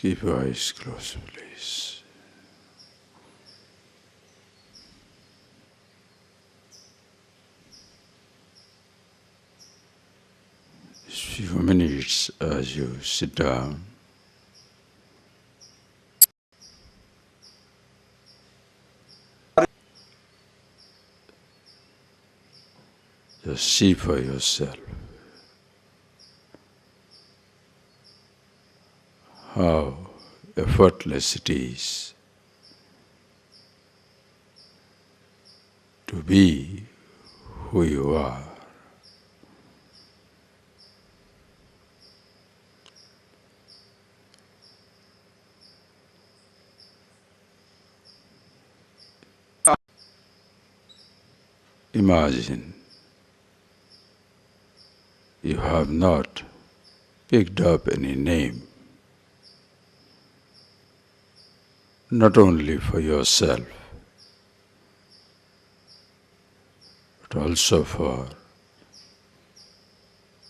Keep your eyes closed, please. Just few minutes as you sit down. Just see for yourself how effortless it is to be who you are. Imagine you have not picked up any name, not only for yourself, but also for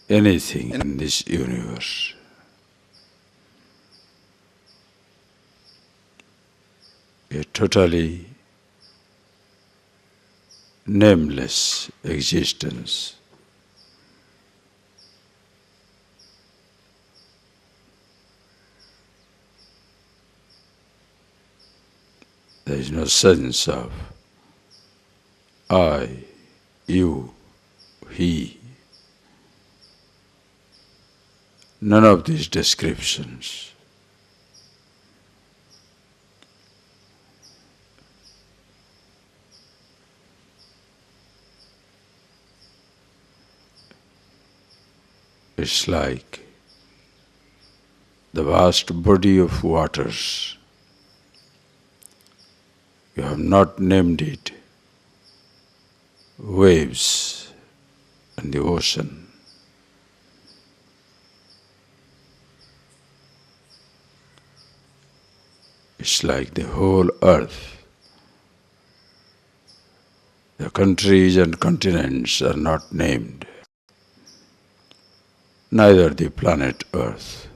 anything in this universe. A totally nameless existence. There is no sense of I, you, he. None of these descriptions. It's like the vast body of waters. You have not named it waves and the ocean. It's like the whole earth. The countries and continents are not named, neither the planet Earth.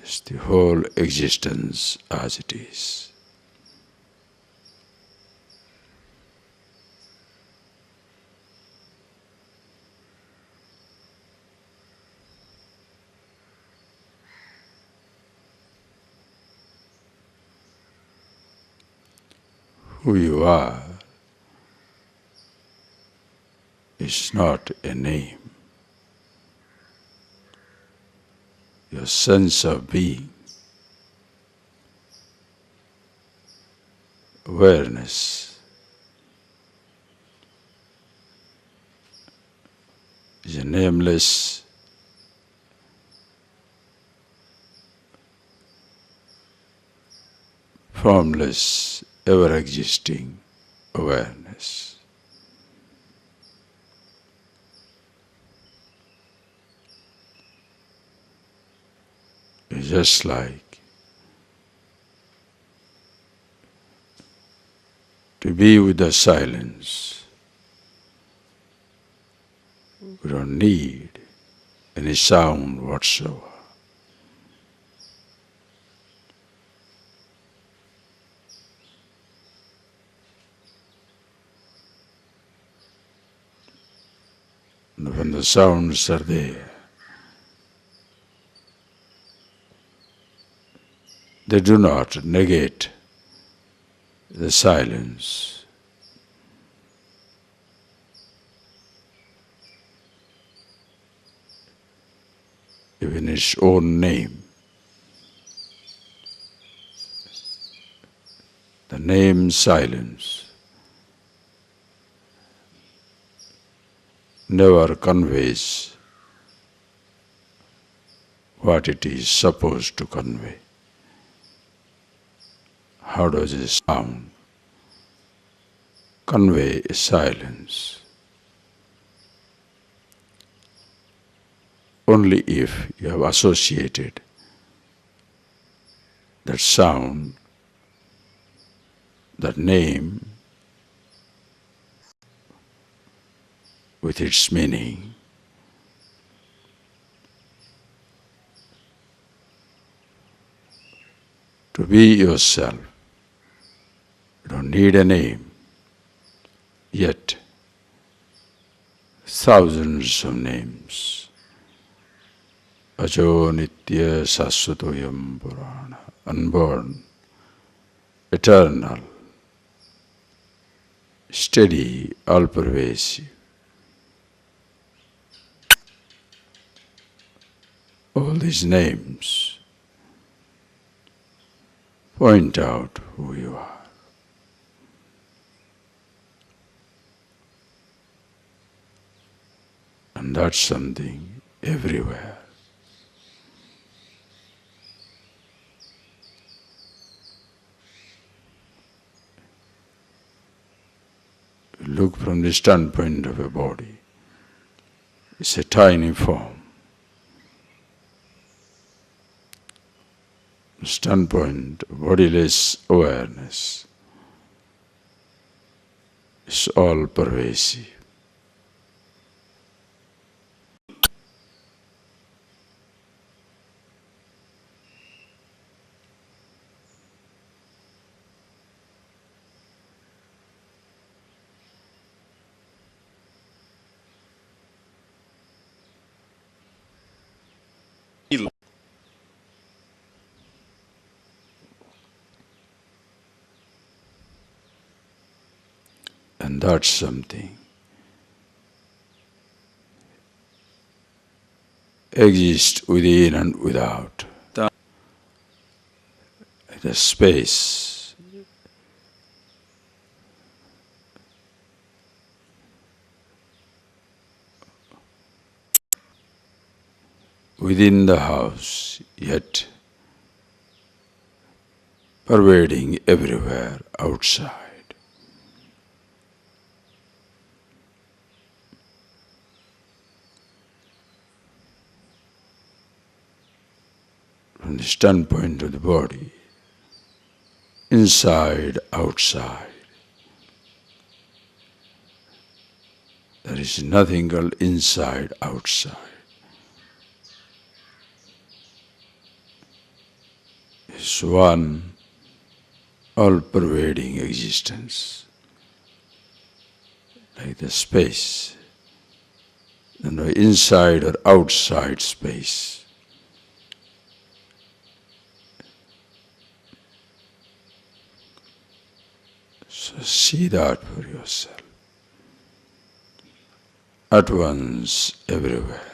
It's the whole existence as it is. Who you are is not a name. Your sense of being, awareness, is a nameless, formless, ever-existing awareness. It's just like to be with the silence. We don't need any sound whatsoever. And when the sounds are there, they do not negate the silence. Even its own name. The name silence never conveys what it is supposed to convey. How does a sound convey a silence? Only if you have associated that sound, that name with its meaning. To be yourself, you don't need a name, yet thousands of names. Ajo Nitya Saswatoyam Purana, unborn, eternal, steady, all-pervasive. All these names point out who you are. And that's something everywhere. Look from the standpoint of a body. It's a tiny form. The standpoint of bodiless awareness is all pervasive. And that's something exists within and without. The space within the house, yet pervading everywhere outside. From the standpoint of the body, inside, outside, there is nothing called inside, outside. It's one all-pervading existence, like the space, and the inside or outside space. So see that for yourself. At once, everywhere.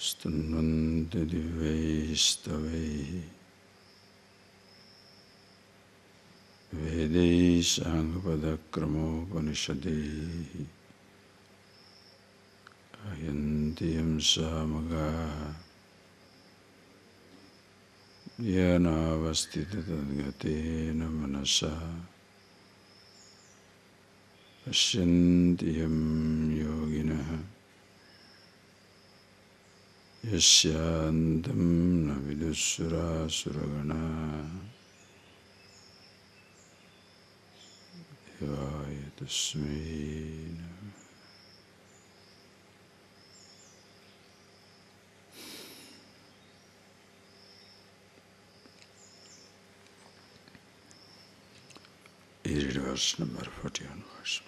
Stunnvanti divaistavaihi Vedesangpadakramopanishadaihi Ayantiyam samagaha Yanavastita tadgatena manasa Pashyantiyam yoginaha Yasyantam navidusura suragana Devaya tasmai namaha. Read verse number 41 verse.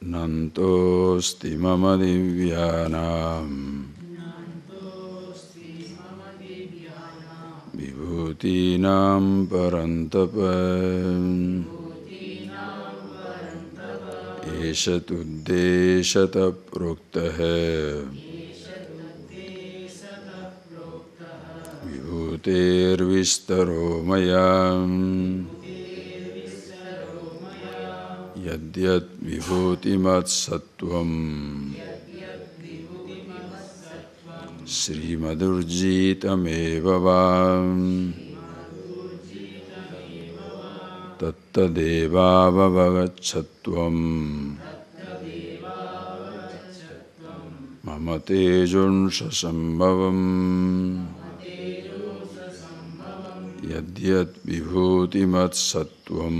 Nantosti mama divyanam vibhutinam parantapam esatuddeshata proktaha vibhutirvistaro mayam Yadyat vibhutimat sattvam Srimadurjitamevavam Tattadevavavagachattvam Mama tejunsha sambhavam Yadyat vibhutimat sattvam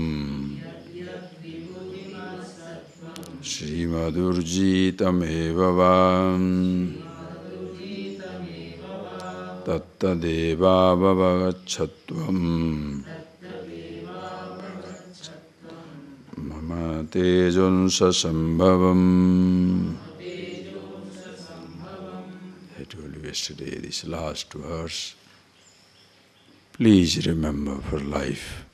Srimadurjitamevavam Tattadevavavagachattvam Mama tejunsha sambhavam. I told you yesterday this last verse. Please remember for life.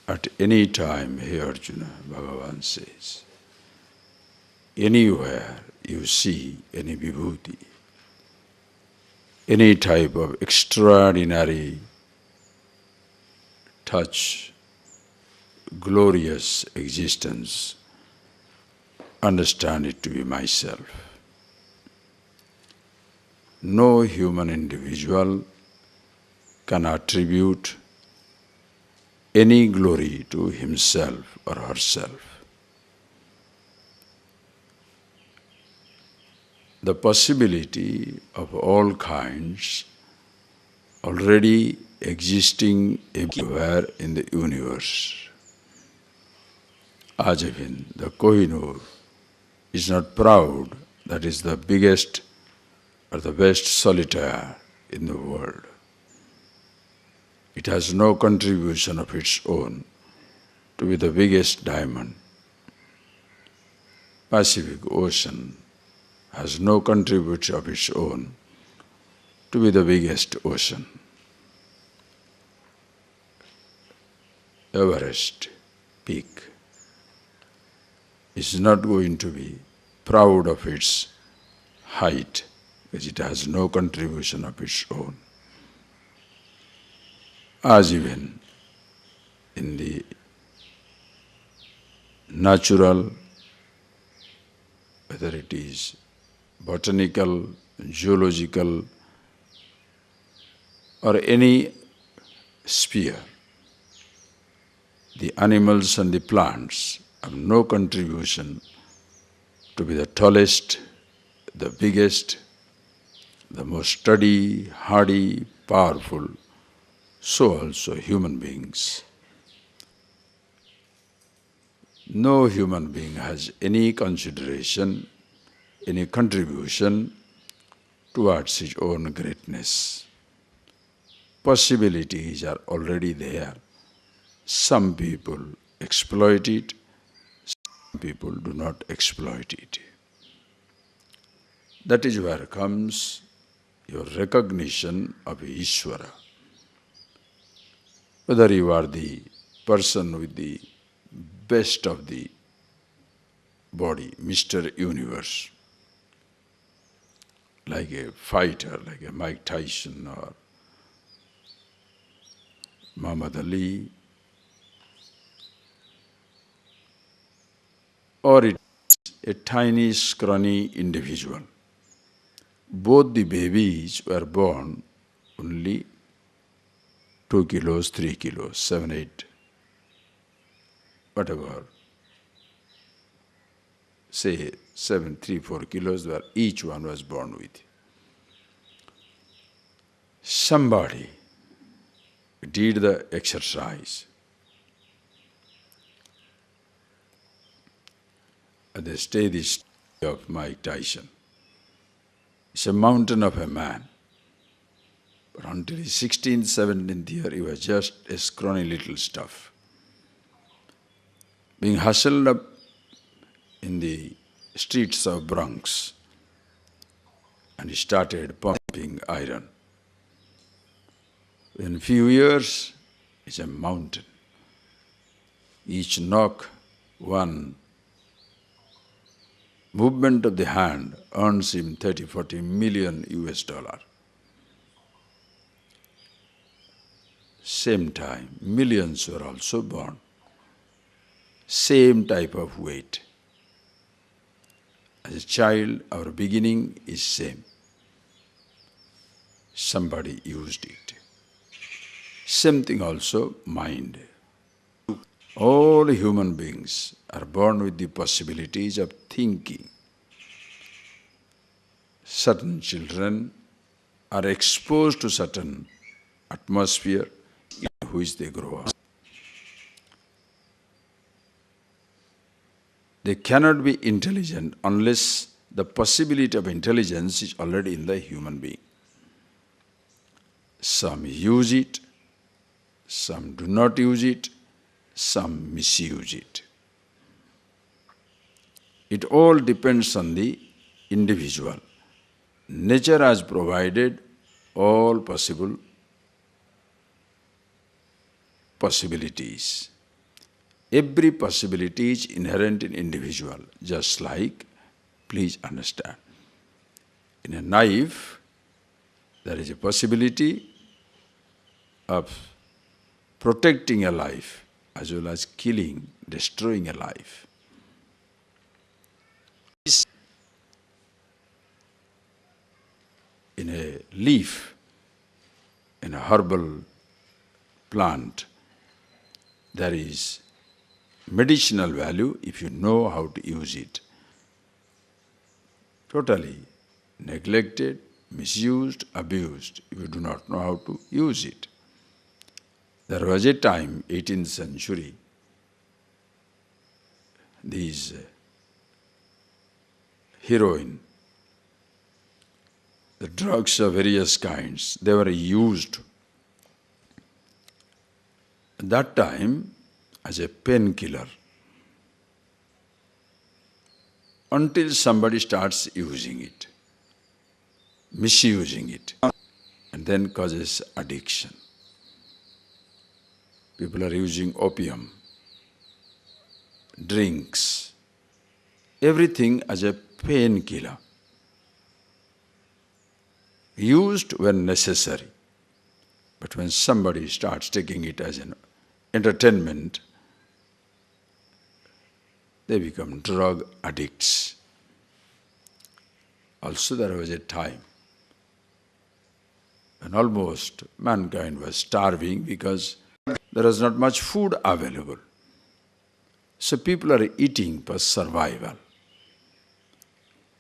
At any time, hey Arjuna, Bhagavan says, anywhere you see any vibhuti, any type of extraordinary touch, glorious existence, understand it to be myself. No human individual can attribute any glory to himself or herself. The possibility of all kinds already existing everywhere in the universe. Ajavin, the Kohinoor, is not proud that is the biggest or the best solitaire in the world. It has no contribution of its own to be the biggest diamond. Pacific Ocean has no contribution of its own to be the biggest ocean. Everest peak is not going to be proud of its height because it has no contribution of its own. As even in the natural, whether it is botanical, zoological, or any sphere, the animals and the plants have no contribution to be the tallest, the biggest, the most sturdy, hardy, powerful. So also human beings. No human being has any consideration, any contribution towards his own greatness. Possibilities are already there. Some people exploit it, some people do not exploit it. That is where comes your recognition of Ishvara. Whether you are the person with the best of the body, Mr. Universe, like a fighter, like a Mike Tyson or Muhammad Ali, or it's a tiny, scrawny individual. Both the babies were born only 2 kilos, 3 kilos, 7, 8, whatever. Say 7, 3, 4 kilos, where each one was born with. Somebody did the exercise. And they stay the story of Mike Tyson. It's a mountain of a man. But until his 16th, 17th year, he was just a scrawny little stuff. Being hustled up in the streets of Bronx, and he started pumping iron. In a few years, it's a mountain. Each knock, one movement of the hand earns him 30, 40 million US dollar. Same time, millions were also born. Same type of weight. As a child, our beginning is same. Somebody used it. Same thing also, mind. All human beings are born with the possibilities of thinking. Certain children are exposed to certain atmosphere in which they grow up. They cannot be intelligent unless the possibility of intelligence is already in the human being. Some use it, some do not use it, some misuse it. It all depends on the individual. Nature has provided all possible possibilities. Every possibility is inherent in individual, just like, please understand, in a knife, there is a possibility of protecting a life as well as killing, destroying a life. In a leaf, in a herbal plant, there is medicinal value if you know how to use it. Totally neglected, misused, abused if you do not know how to use it. There was a time, 18th century, these heroin, the drugs of various kinds, they were used at that time as a painkiller until somebody starts using it, misusing it, and then causes addiction. People are using opium, drinks, everything as a painkiller, used when necessary. But when somebody starts taking it as an entertainment, they become drug addicts. Also, there was a time when almost mankind was starving because there was not much food available. So people are eating for survival.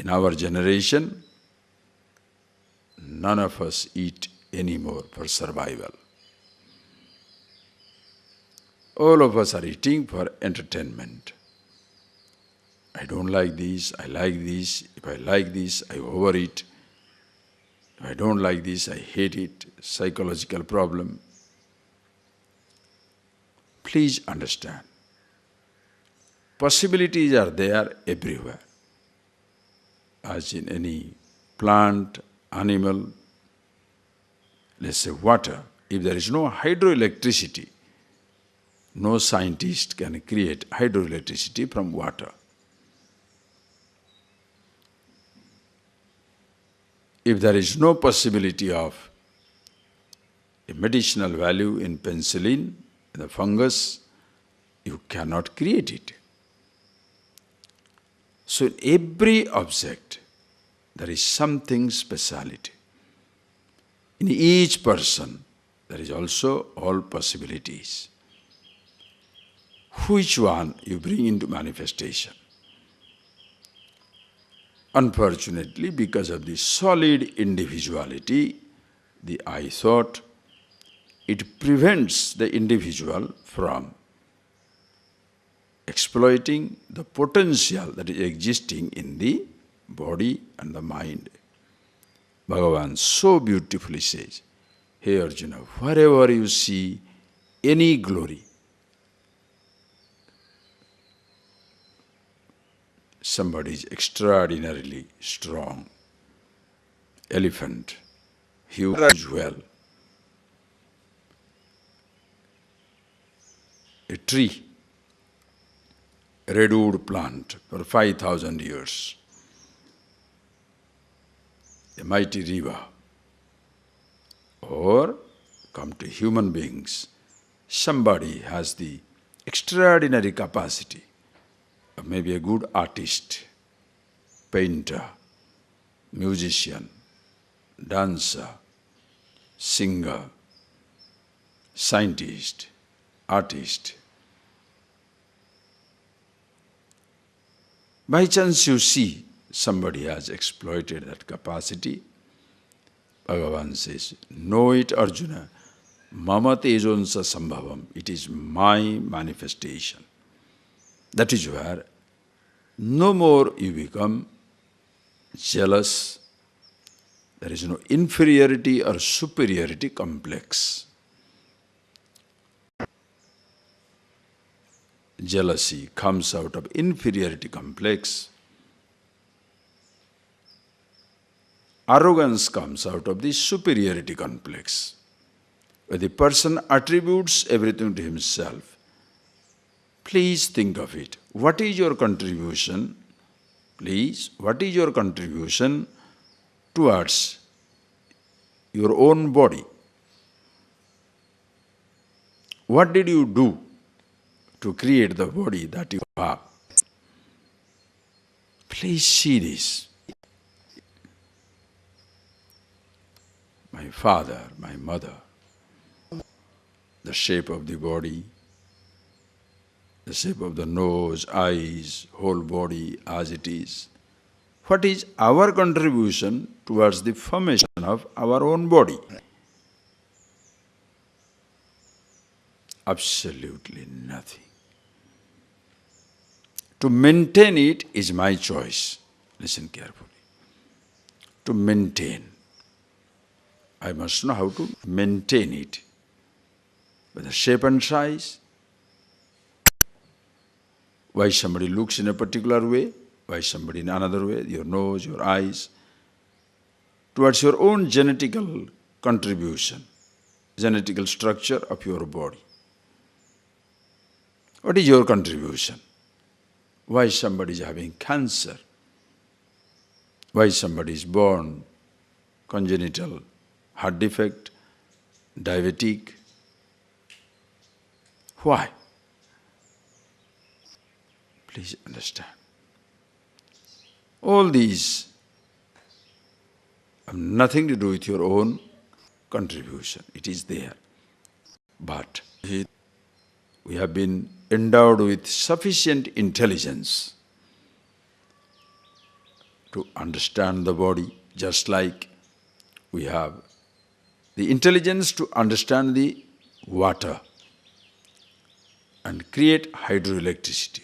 In our generation, none of us eat anymore for survival. All of us are eating for entertainment. I don't like this, I like this. If I like this, I overeat. If I don't like this, I hate it. Psychological problem. Please understand. Possibilities are there everywhere. As in any plant, animal, let's say water. If there is no hydroelectricity, No scientist can create hydroelectricity from water. If there is no possibility of a medicinal value in penicillin, the fungus, you cannot create it. So in every object, there is something speciality. In each person, there is also all possibilities. Which one you bring into manifestation? Unfortunately, because of the solid individuality, the I thought, it prevents the individual from exploiting the potential that is existing in the body and the mind. Bhagavan so beautifully says, "Hey Arjuna, wherever you see any glory, somebody is extraordinarily strong. Elephant, huge well. A tree, a redwood plant for 5,000 years. A mighty river. Or come to human beings. Somebody has the extraordinary capacity of maybe a good artist, painter, musician, dancer, singer, scientist, artist. By chance you see somebody has exploited that capacity, Bhagavan says, know it Arjuna, mama tejonsa sambhavam, it is my manifestation. That is where no more you become jealous. There is no inferiority or superiority complex. Jealousy comes out of inferiority complex. Arrogance comes out of the superiority complex, where the person attributes everything to himself. Please think of it. What is your contribution? Please, what is your contribution towards your own body? What did you do to create the body that you have? Please see this. My father, my mother, the shape of the body, the shape of the nose, eyes, whole body as it is. What is our contribution towards the formation of our own body? Absolutely nothing. To maintain it is my choice. Listen carefully. To maintain. I must know how to maintain it. With the shape and size. Why somebody looks in a particular way, why somebody in another way, your nose, your eyes. Towards your own genetical contribution, genetical structure of your body. What is your contribution? Why somebody is having cancer? Why somebody is born congenital heart defect, diabetic? Why? Please understand. All these have nothing to do with your own contribution. It is there. But we have been endowed with sufficient intelligence to understand the body, just like we have the intelligence to understand the water and create hydroelectricity,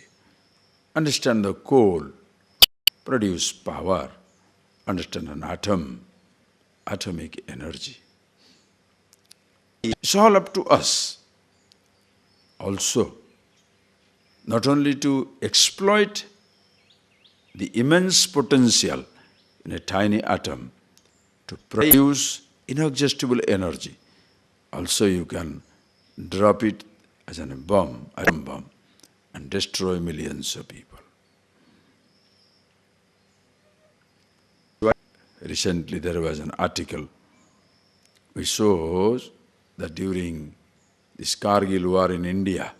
understand the coal, produce power, understand an atom, atomic energy. It's all up to us also, not only to exploit the immense potential in a tiny atom to produce inexhaustible energy. Also you can drop it as a bomb, atom bomb, and destroy millions of people. Recently there was an article which shows that during this Kargil war in India,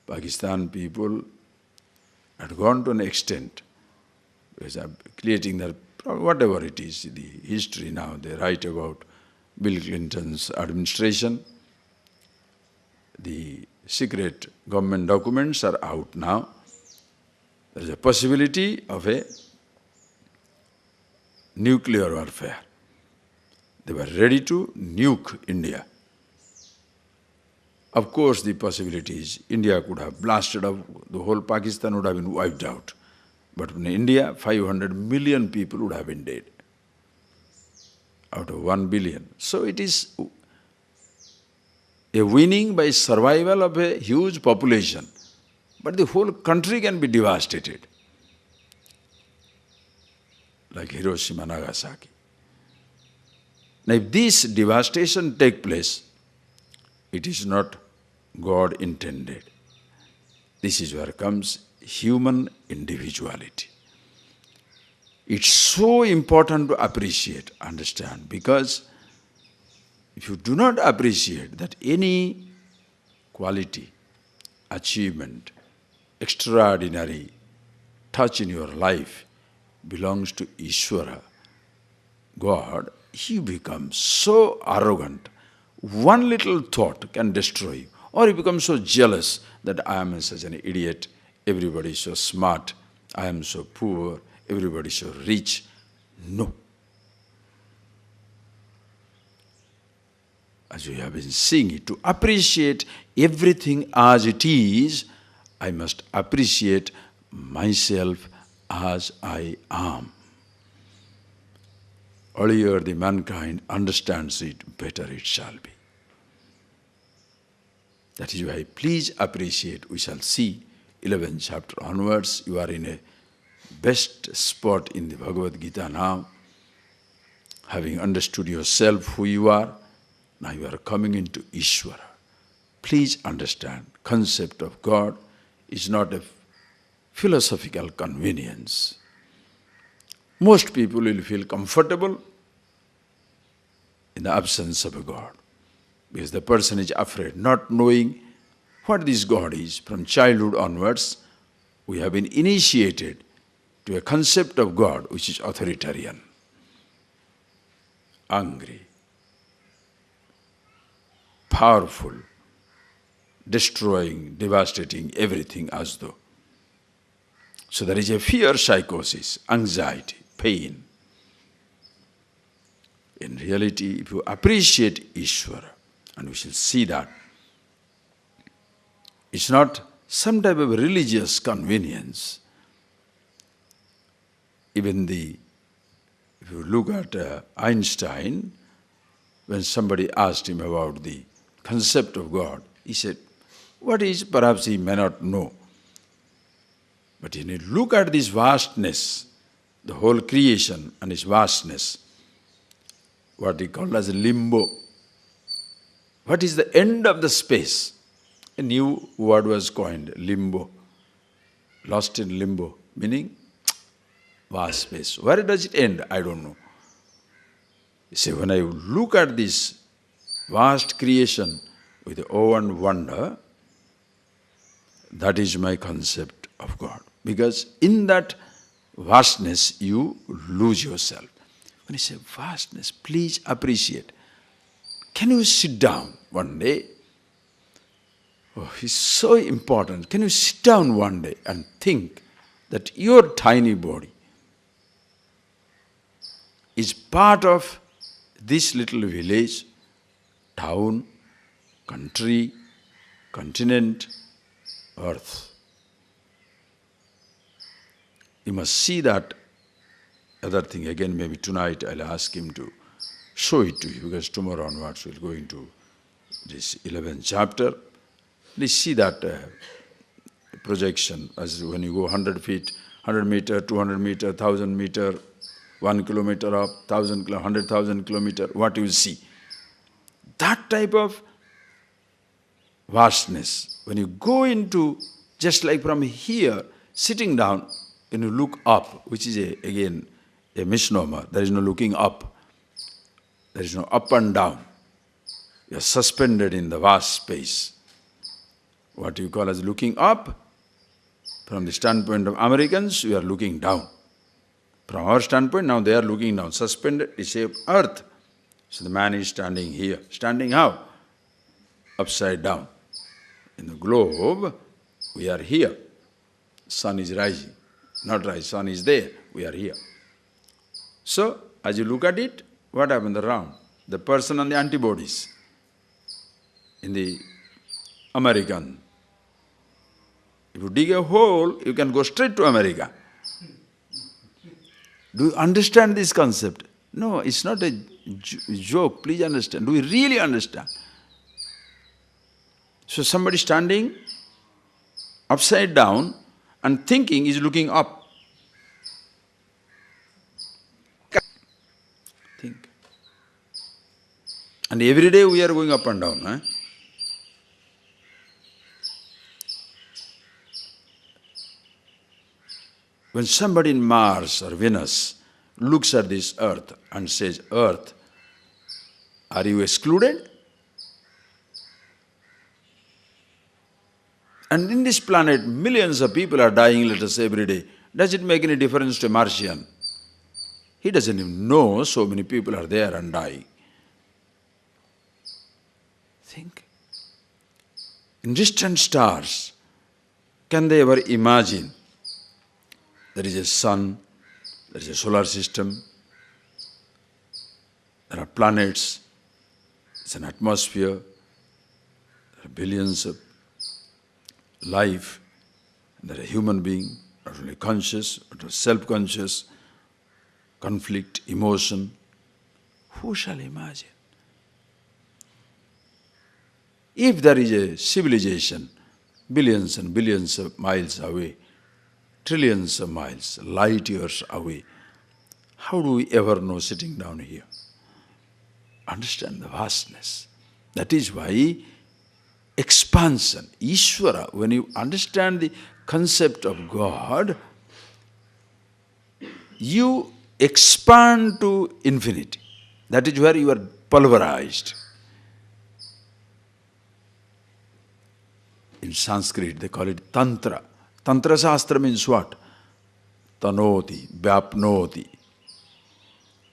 Pakistan people had gone to an extent, because creating their, whatever it is, the history now, they write about Bill Clinton's administration. The secret government documents are out now. There is a possibility of a nuclear warfare. They were ready to nuke India. Of course, the possibility is India could have blasted up, the whole Pakistan would have been wiped out. But in India, 500 million people would have been dead out of 1 billion. So it is a winning by survival of a huge population. But the whole country can be devastated, like Hiroshima, Nagasaki. Now, if this devastation take place, it is not God intended. This is where comes human individuality. It's so important to appreciate, understand, because if you do not appreciate that any quality, achievement, extraordinary touch in your life belongs to Ishvara, God, you become so arrogant. One little thought can destroy you. Or you become so jealous that I am such an idiot, everybody is so smart, I am so poor, everybody is so rich. No. As we have been seeing it, to appreciate everything as it is, I must appreciate myself as I am. Earlier the mankind understands it, better it shall be. That is why please appreciate, we shall see 11th chapter onwards, you are in a best spot in the Bhagavad Gita now. Having understood yourself who you are, now you are coming into Ishvara. Please understand, concept of God is not a philosophical convenience. Most people will feel comfortable in the absence of a God, because the person is afraid, not knowing what this God is. From childhood onwards, we have been initiated to a concept of God which is authoritarian, angry, powerful, destroying, devastating everything as though. So there is a fear psychosis, anxiety, pain. In reality, if you appreciate Ishvara, and we shall see that, it's not some type of religious convenience. Even if you look at Einstein, when somebody asked him about the concept of God, he said, what is, perhaps he may not know. But when you look at this vastness, the whole creation and its vastness, what he called as limbo. What is the end of the space? A new word was coined, limbo. Lost in limbo, meaning vast space. Where does it end? I don't know. You see, when I look at this vast creation with awe and wonder, that is my concept of God. Because in that vastness, you lose yourself. When you say vastness, please appreciate. Can you sit down one day? Oh, it's so important. Can you sit down one day and think that your tiny body is part of this little village, town, country, continent, earth. You must see that other thing. Again, maybe tonight I'll ask him to show it to you, because tomorrow onwards we'll go into this 11th chapter. Please see that projection as when you go 100 feet, 100 meter, 200 meter, 1,000 meter, 1 kilometer up, 100,000 kilometer, what you will see. That type of vastness. When you go into, just like from here, sitting down, when you look up, which is again a misnomer, there is no looking up. There is no up and down. You are suspended in the vast space. What you call as looking up, from the standpoint of Americans, we are looking down. From our standpoint, now they are looking down. Suspended is a earth. So the man is standing here. Standing how? Upside down. In the globe, we are here. Sun is rising. Not rising, sun is there. We are here. So, as you look at it, what happens around? The person and the antibodies. In the American, if you dig a hole, you can go straight to America. Do you understand this concept? No, it's not a joke. Please understand. Do we really understand? So somebody standing upside down and thinking is looking up. Think. And every day we are going up and down. When somebody in Mars or Venus looks at this earth and says, Earth, are you excluded? And in this planet, millions of people are dying, let us say, every day. Does it make any difference to a Martian? He doesn't even know so many people are there and dying. Think. In distant stars, can they ever imagine there is a sun, there is a solar system, there are planets, it's an atmosphere, there are billions of life, there are human being, not only conscious, but self-conscious, conflict, emotion. Who shall imagine? If there is a civilization billions and billions of miles away, trillions of miles, light years away, how do we ever know sitting down here? Understand the vastness. That is why expansion, Ishvara, when you understand the concept of God, you expand to infinity. That is where you are pulverized. In Sanskrit, they call it Tantra. Tantra Shastra means what? Tanoti, Vyapnoti.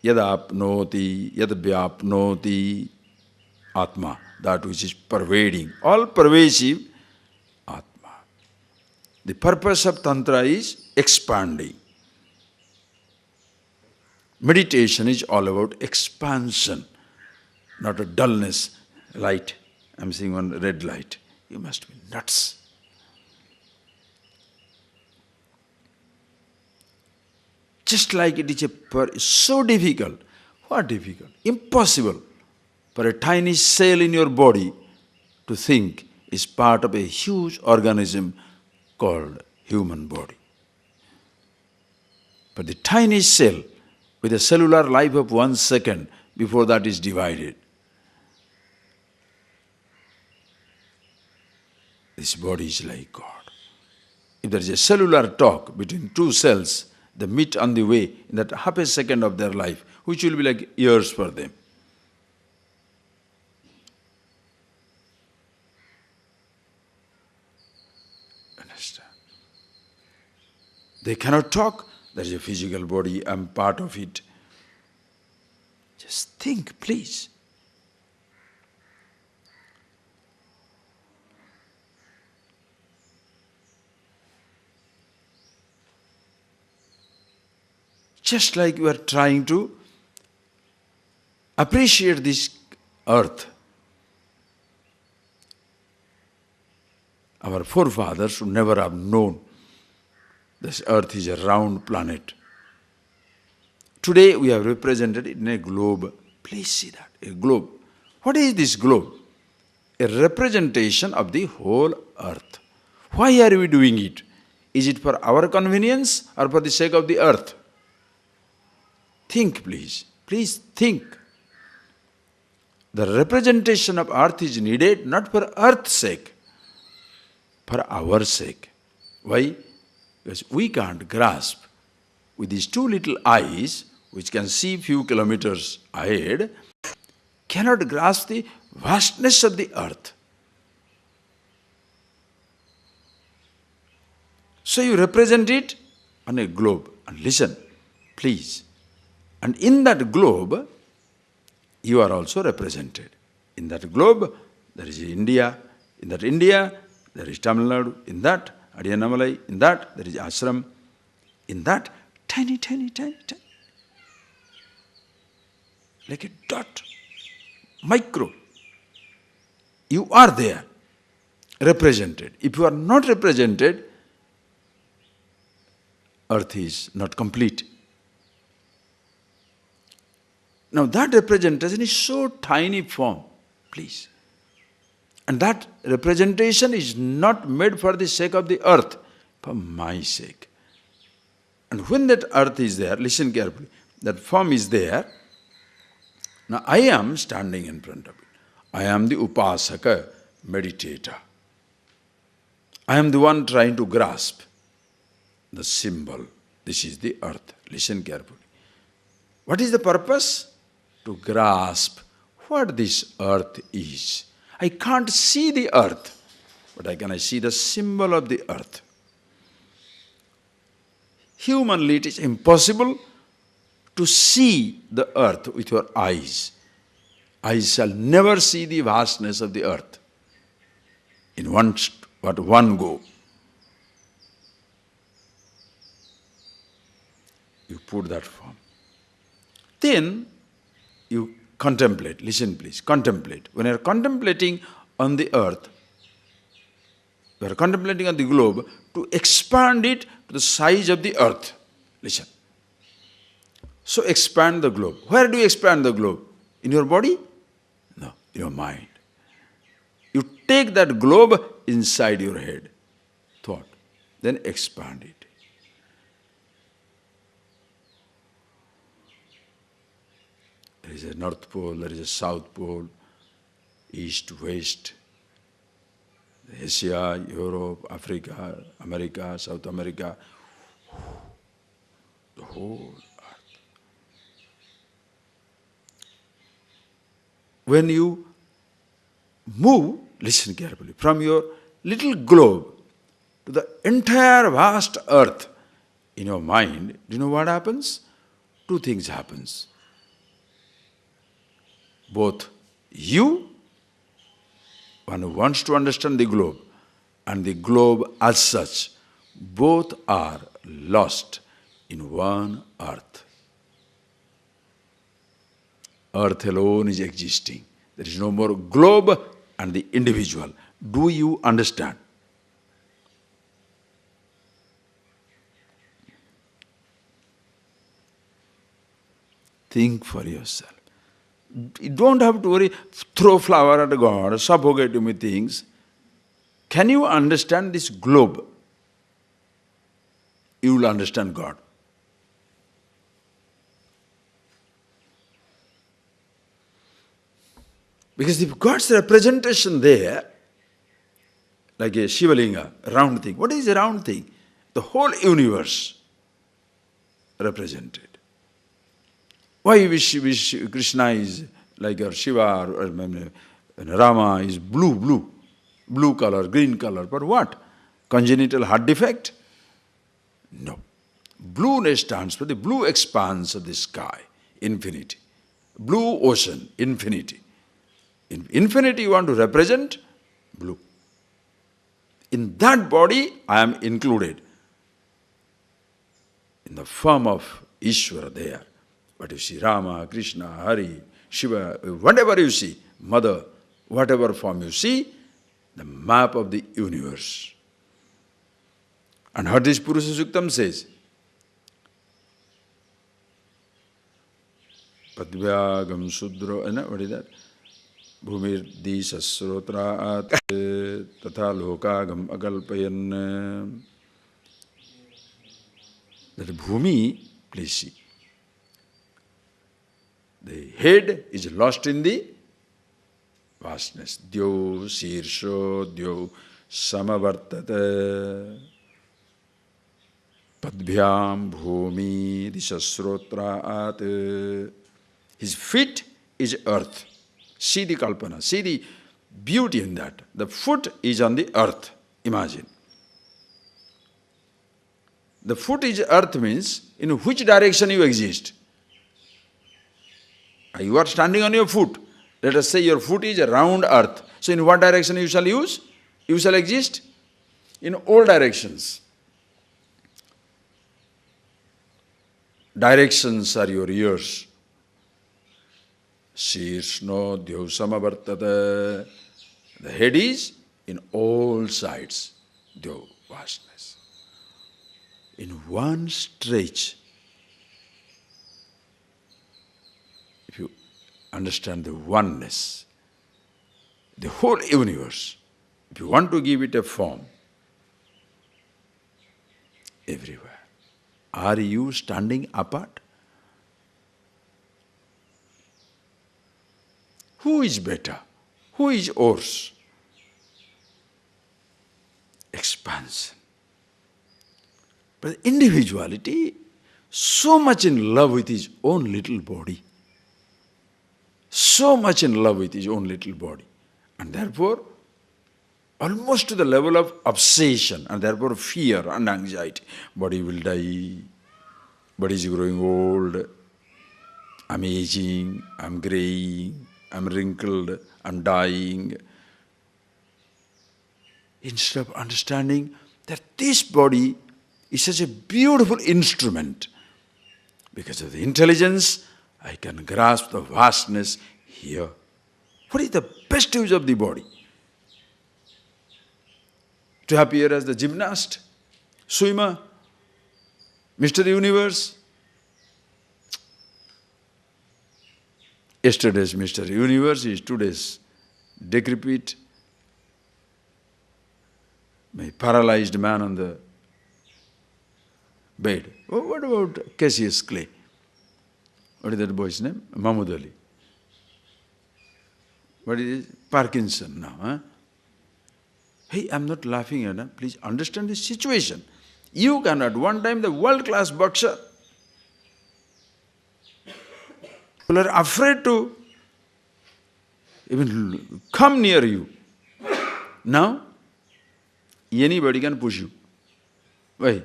Yadapnoti, Yadvyapnoti, Atma, that which is pervading, all pervasive Atma. The purpose of Tantra is expanding. Meditation is all about expansion, not a dullness, light. I'm seeing one red light. You must be nuts. Just like it is so difficult. What difficult? Impossible for a tiny cell in your body to think is part of a huge organism called human body. But the tiny cell with a cellular life of 1 second before that is divided. This body is like God. If there is a cellular talk between two cells, they meet on the way in that half a second of their life, which will be like years for them. Understand? They cannot talk. There is a physical body, I'm part of it. Just think, please. Just like you are trying to appreciate this earth. Our forefathers would never have known this earth is a round planet. Today we have represented it in a globe. Please see that, a globe. What is this globe? A representation of the whole earth. Why are we doing it? Is it for our convenience or for the sake of the earth? Think, please. Please think. the representation of earth is needed not for earth's sake, for our sake. Why? Because we can't grasp with these two little eyes, which can see few kilometers ahead, cannot grasp the vastness of the earth. So you represent it on a globe. And listen, please. And in that globe, you are also represented. In that globe, there is India. In that India, there is Tamil Nadu. In that, Adiyanamalai. In that, there is ashram. In that, tiny, tiny, tiny, tiny. Like a dot. Micro. You are there, represented. If you are not represented, earth is not complete. Now that representation is so tiny form, please. And that representation is not made for the sake of the earth, for my sake. And when that earth is there, listen carefully, that form is there, now I am standing in front of it. I am the upasaka, meditator. I am the one trying to grasp the symbol. This is the earth. Listen carefully. What is the purpose? To grasp what this earth is. I can't see the earth, but I can see the symbol of the earth. Humanly, it is impossible to see the earth with your eyes. I shall never see the vastness of the earth in one go. You put that form. Then you contemplate. Listen please, contemplate. When you are contemplating on the earth, you are contemplating on the globe to expand it to the size of the earth. Listen. So expand the globe. Where do you expand the globe? In your body? No, in your mind. You take that globe inside your head, thought, then expand it. There is a North Pole, there is a South Pole, East, West, Asia, Europe, Africa, America, South America, the whole earth. When you move, listen carefully, from your little globe to the entire vast earth in your mind, do you know what happens? Two things happens. Both you, one who wants to understand the globe, and the globe as such, both are lost in one earth. Earth alone is existing. There is no more globe and the individual. Do you understand? Think for yourself. You don't have to worry, throw flower at God, suffocate him with things. Can you understand this globe? You will understand God. Because if God's representation there, like a Shivalinga, a round thing. What is a round thing? The whole universe represented. Why Krishna is like or Shiva or Rama is blue color, green color, but what? Congenital heart defect? No. Blueness stands for the blue expanse of the sky, infinity. Blue ocean, infinity. In infinity you want to represent blue. In that body I am included. In the form of Ishvara there. But you see Rama, Krishna, Hari, Shiva, whatever you see, Mother, whatever form you see, the map of the universe. And what this Purusha Suktam says? Padvyagam Sudra, what is that? Bhumir Disha Srotra Tatha Lokagam Agalpayan. That Bhumi, please see. The head is lost in the vastness. Dyo Sirsho Dyo Samavartate Padbhyam Bhumi Dishasrotraat. His feet is earth. See the kalpana, see the beauty in that. The foot is on the earth, imagine. The foot is earth means in which direction you exist. You are standing on your foot. Let us say your foot is around earth. So in what direction you shall use? You shall exist in all directions. Directions are your ears. Shirshno Dhyosamavartata. The head is in all sides. Dhyo, vastness. In one stretch, if you understand the oneness, the whole universe, if you want to give it a form, everywhere. Are you standing apart? Who is better? Who is worse? Expansion. But individuality, so much in love with his own little body. So much in love with his own little body. And therefore, almost to the level of obsession, and therefore fear and anxiety. Body will die, body is growing old, I'm aging, I'm graying, I'm wrinkled, I'm dying. Instead of understanding that this body is such a beautiful instrument, because of the intelligence, I can grasp the vastness here. What is the best use of the body? To appear as the gymnast, swimmer, Mr. Universe. Yesterday's Mr. Universe is today's decrepit, paralyzed man on the bed. Oh, what about Cassius Clay? What is that boy's name? Mahmood Ali. What is it? Parkinson now. Huh? Hey, I'm not laughing at him. Please understand the situation. You can at one time the world-class boxer. People are afraid to even come near you. Now, anybody can push you. Why?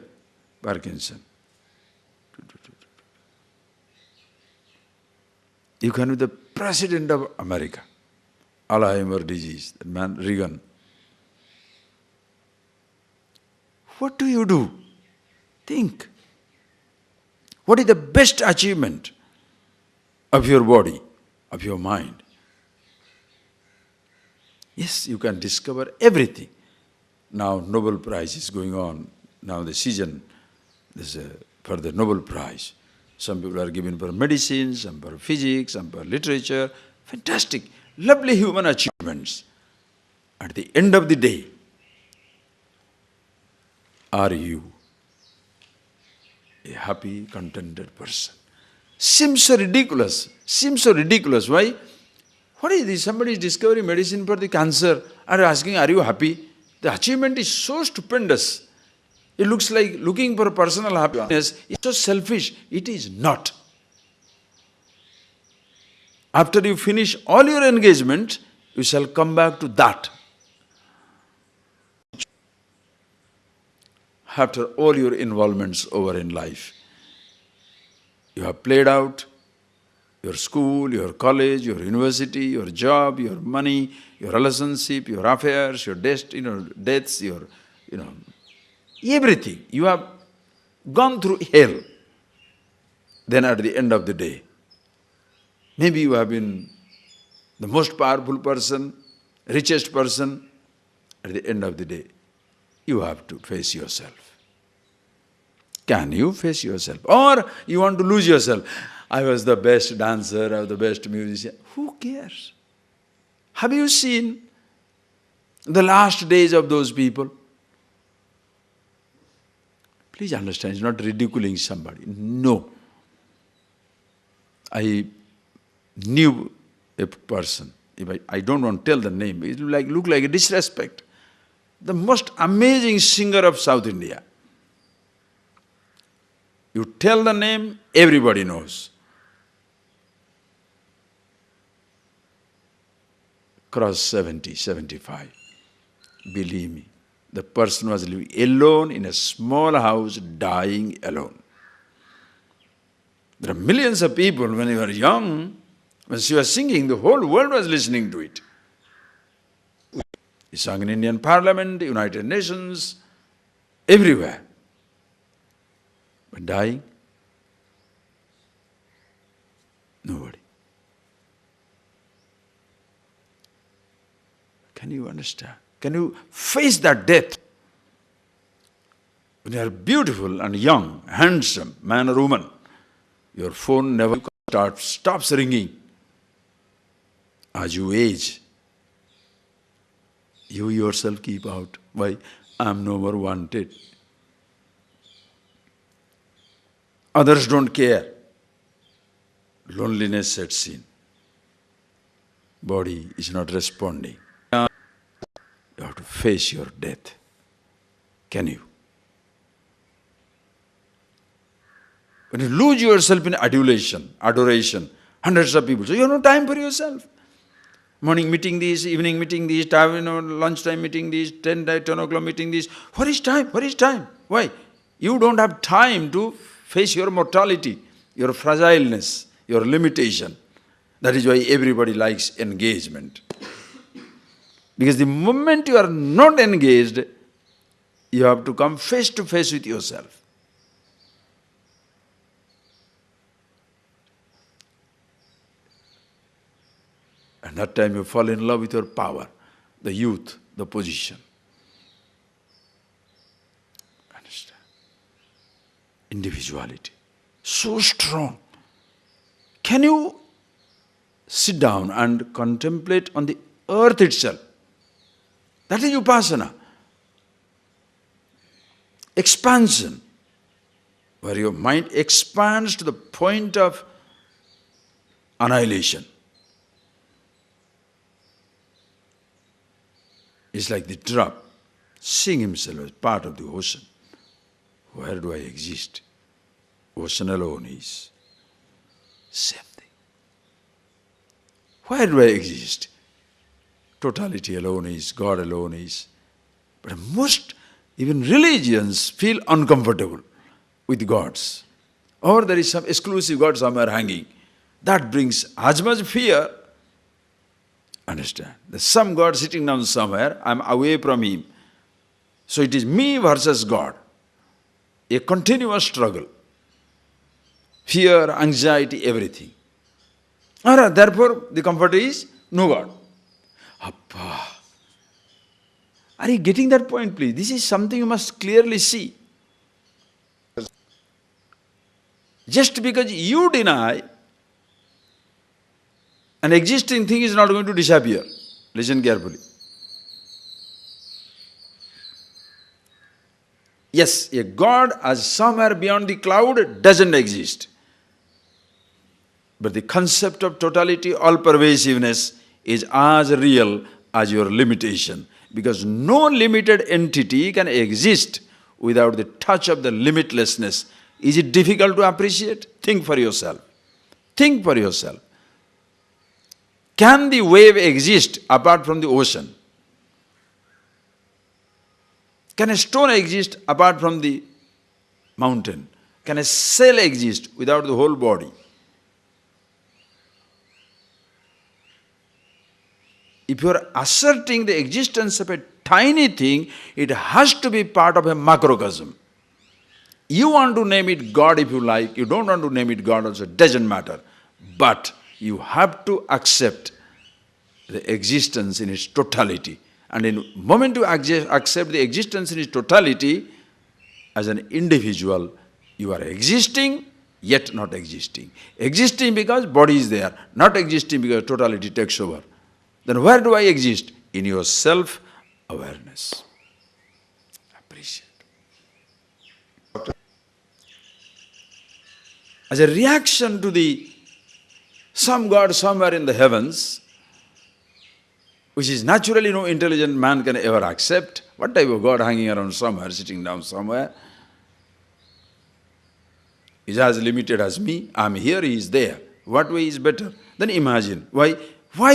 Parkinson. You can be the President of America. Alzheimer's disease, that man Reagan. What do you do? Think. What is the best achievement of your body, of your mind? Yes, you can discover everything. Now Nobel Prize is going on. Now the season is for the Nobel Prize. Some people are given for medicine, some for physics, some for literature. Fantastic, lovely human achievements. At the end of the day, are you a happy, contented person? Seems so ridiculous. Seems so ridiculous. Why? What is this? Somebody is discovering medicine for the cancer and asking, are you happy? The achievement is so stupendous. It looks like looking for personal happiness. It's so selfish. It is not. After you finish all your engagement, you shall come back to that. After all your involvements over in life, you have played out your school, your college, your university, your job, your money, your relationship, your affairs, your deaths, your, everything. You have gone through hell. Then at the end of the day, maybe you have been the most powerful person, richest person. At the end of the day, you have to face yourself. Can you face yourself? Or you want to lose yourself. I was the best dancer, I was the best musician. Who cares? Have you seen the last days of those people? Please understand, it's not ridiculing somebody. No. I knew a person If I don't want to tell the name, it will look like a disrespect. The most amazing singer of South India. You tell the name, everybody knows. Cross 70, 75. Believe me, the person was living alone in a small house, dying alone. There are millions of people, when you were young, when she was singing, the whole world was listening to it. He sang in Indian Parliament, United Nations, everywhere. But dying, nobody. Can you understand? Can you face that death? When you are beautiful and young, handsome, man or woman, your phone never stops ringing. As you age, you yourself keep out. Why? I am no more wanted. Others don't care. Loneliness sets in. Body is not responding. You have to face your death. Can you? When you lose yourself in adoration, hundreds of people, so you have no time for yourself. Morning meeting this, evening meeting this, lunchtime meeting this, 10 o'clock meeting this. What is time? What is time? Why? You don't have time to face your mortality, your fragileness, your limitation. That is why everybody likes engagement. Because the moment you are not engaged, you have to come face to face with yourself. And that time you fall in love with your power, the youth, the position. Understand? Individuality. So strong. Can you sit down and contemplate on the earth itself? That is Upasana. Expansion. Where your mind expands to the point of annihilation. It's like the drop, seeing himself as part of the ocean. Where do I exist? Ocean alone is. Same thing. Where do I exist? Totality alone is, God alone is. But most, even religions feel uncomfortable with gods. Or there is some exclusive God somewhere hanging. That brings as much fear. Understand? There's some God sitting down somewhere, I'm away from Him. So it is me versus God. A continuous struggle. Fear, anxiety, everything. Alright, therefore, the comfort is no God. Appa. Are you getting that point, please? This is something you must clearly see. Just because you deny, an existing thing is not going to disappear. Listen carefully. Yes, a God as somewhere beyond the cloud doesn't exist. But the concept of totality, all-pervasiveness is as real as your limitation. Because no limited entity can exist without the touch of the limitlessness. Is it difficult to appreciate? Think for yourself. Think for yourself. Can the wave exist apart from the ocean? Can a stone exist apart from the mountain? Can a cell exist without the whole body? If you are asserting the existence of a tiny thing, it has to be part of a macrocosm. You want to name it God if you like, you don't want to name it God also, it doesn't matter. But you have to accept the existence in its totality. And in the moment you accept the existence in its totality, as an individual, you are existing, yet not existing. Existing because body is there, not existing because totality takes over. Then where do I exist? In your self-awareness. Appreciate. As a reaction to the some God somewhere in the heavens, which is naturally no intelligent man can ever accept. What type of God hanging around somewhere, sitting down somewhere? He's as limited as me. I'm here, he is there. What way is better? Then imagine why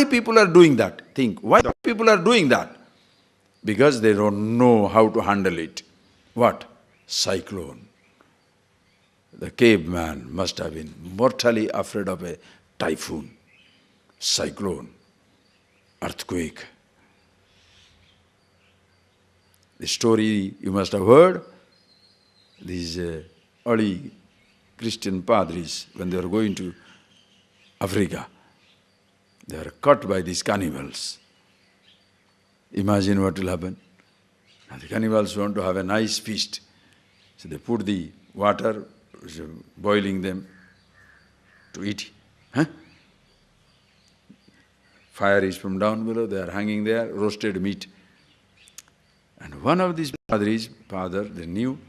people are doing that. Think, why people are doing that? Because they don't know how to handle it. What? Cyclone. The caveman must have been mortally afraid of a typhoon, cyclone, earthquake. The story you must have heard, these early Christian padres, when they were going to Africa, they were caught by these cannibals. Imagine what will happen. Now the cannibals want to have a nice feast. So they put the water, boiling them to eat. Fire is from down below, they are hanging there, roasted meat. And one of these padres, father, they knew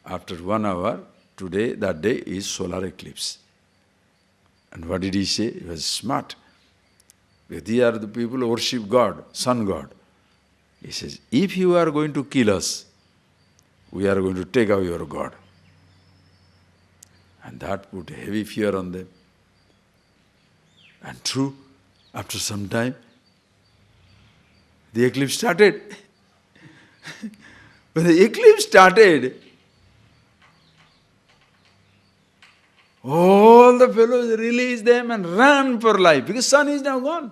after 1 hour, that day is solar eclipse. And what did he say? He was smart. These are the people who worship God, sun god. He says, if you are going to kill us, we are going to take away your God. And that put heavy fear on them. And true, after some time, the eclipse started. When the eclipse started, all the fellows released them and ran for life because sun is now gone.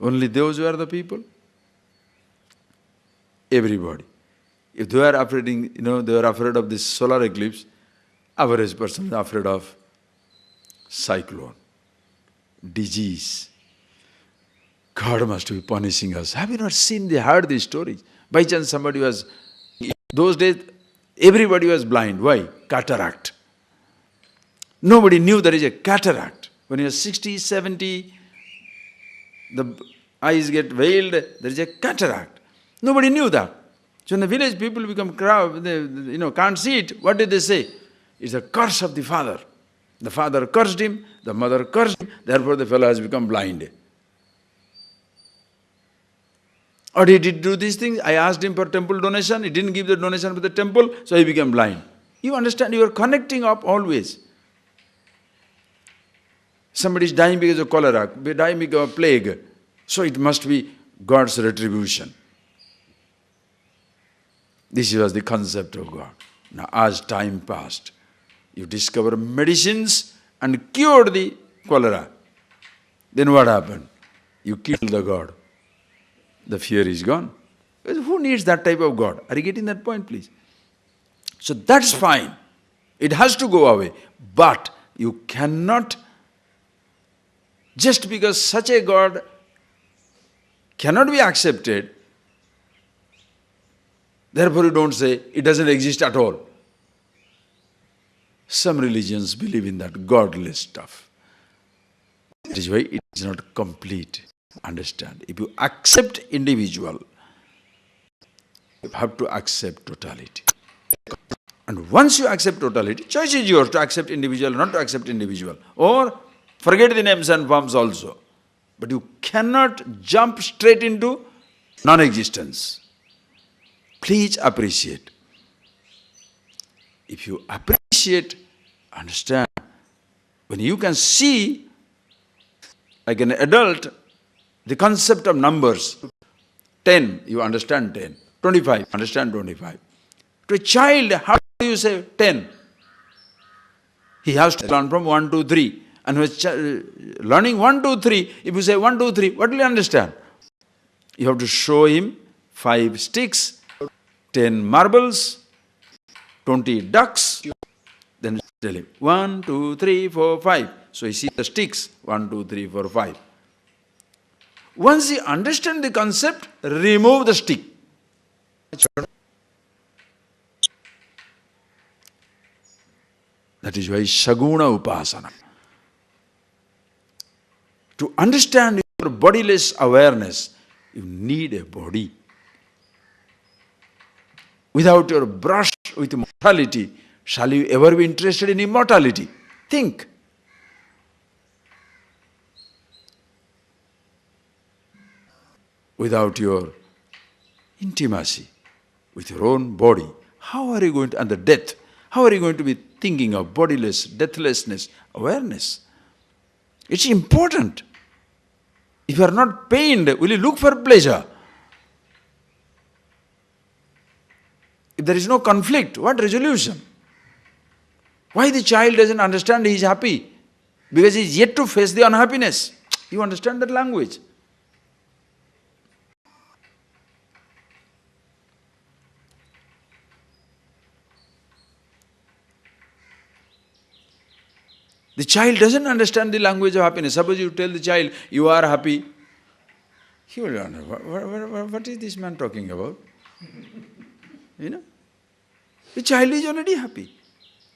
Only those who are the people. Everybody. If they are afraid, they are afraid of this solar eclipse, average person is afraid of cyclone, disease. God must be punishing us. Have you not heard these stories? By chance somebody was, those days everybody was blind. Why? Cataract. Nobody knew there is a cataract. When you are 60, 70, the eyes get veiled, there is a cataract. Nobody knew that. So in the village people become crowd, they can't see it. What did they say? It's a curse of the father. The father cursed him, the mother cursed him, therefore the fellow has become blind. Or he did do these things. I asked him for temple donation, he didn't give the donation for the temple, so he became blind. You understand, you are connecting up always. Somebody is dying because of cholera, dying because of plague, so it must be God's retribution. This was the concept of God. Now as time passed, you discover medicines and cured the cholera. Then what happened? You killed the God. The fear is gone. Who needs that type of God? Are you getting that point, please? So that's fine. It has to go away. But you cannot, just because such a God cannot be accepted, therefore you don't say it doesn't exist at all. Some religions believe in that godless stuff. That is why it is not complete. Understand, if you accept individual, you have to accept totality. And once you accept totality, choice is yours to accept individual or not to accept individual. Or forget the names and forms also. But you cannot jump straight into non-existence. Please appreciate. If you appreciate, understand, when you can see, like an adult, the concept of numbers, 10, you understand 10, 25, understand 25. To a child, how do you say 10? He has to learn from 1, 2, 3. And when learning 1, 2, 3, if you say 1, 2, 3, what will he understand? You have to show him 5 sticks, 10 marbles, 20 ducks, then tell him 1, 2, 3, 4, 5. So he sees the sticks, 1, 2, 3, 4, 5. Once he understands the concept, remove the stick. That is why Saguna Upasana. To understand your bodiless awareness, you need a body. Without your brush with mortality, shall you ever be interested in immortality? Think. Without your intimacy with your own body, how are you going to, and the death, how are you going to be thinking of bodiless, deathlessness, awareness? It's important. If you are not pained, will you look for pleasure? If there is no conflict, what resolution? Why the child doesn't understand he is happy? Because he is yet to face the unhappiness. You understand that language? The child doesn't understand the language of happiness. Suppose you tell the child, you are happy. He will wonder, what is this man talking about? You know? The child is already happy.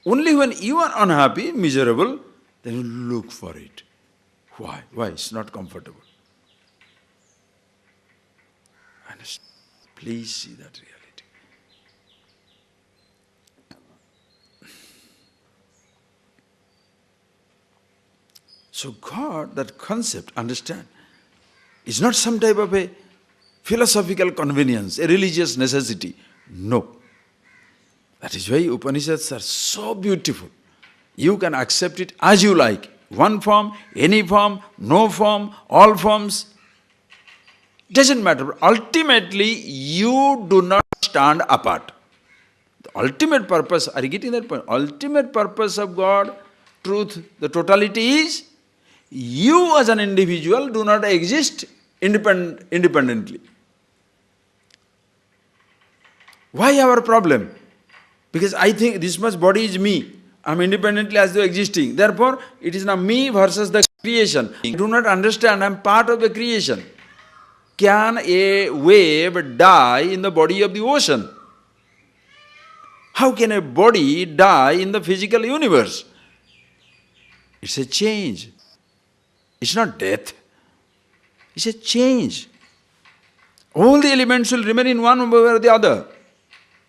Only when you are unhappy, miserable, then you look for it. Why? Why? It's not comfortable. Understand? Please see that reality. So God, that concept, understand, is not some type of a philosophical convenience, a religious necessity. No. That is why Upanishads are so beautiful. You can accept it as you like. One form, any form, no form, all forms. Doesn't matter. Ultimately, you do not stand apart. The ultimate purpose, are you getting that point? Ultimate purpose of God, truth, the totality is, you as an individual do not exist independently. Why our problem? Because I think this much body is me. I am independently as though existing. Therefore, it is now me versus the creation. I do not understand, I am part of the creation. Can a wave die in the body of the ocean? How can a body die in the physical universe? It's a change. It's not death. It's a change. All the elements will remain in one way or the other.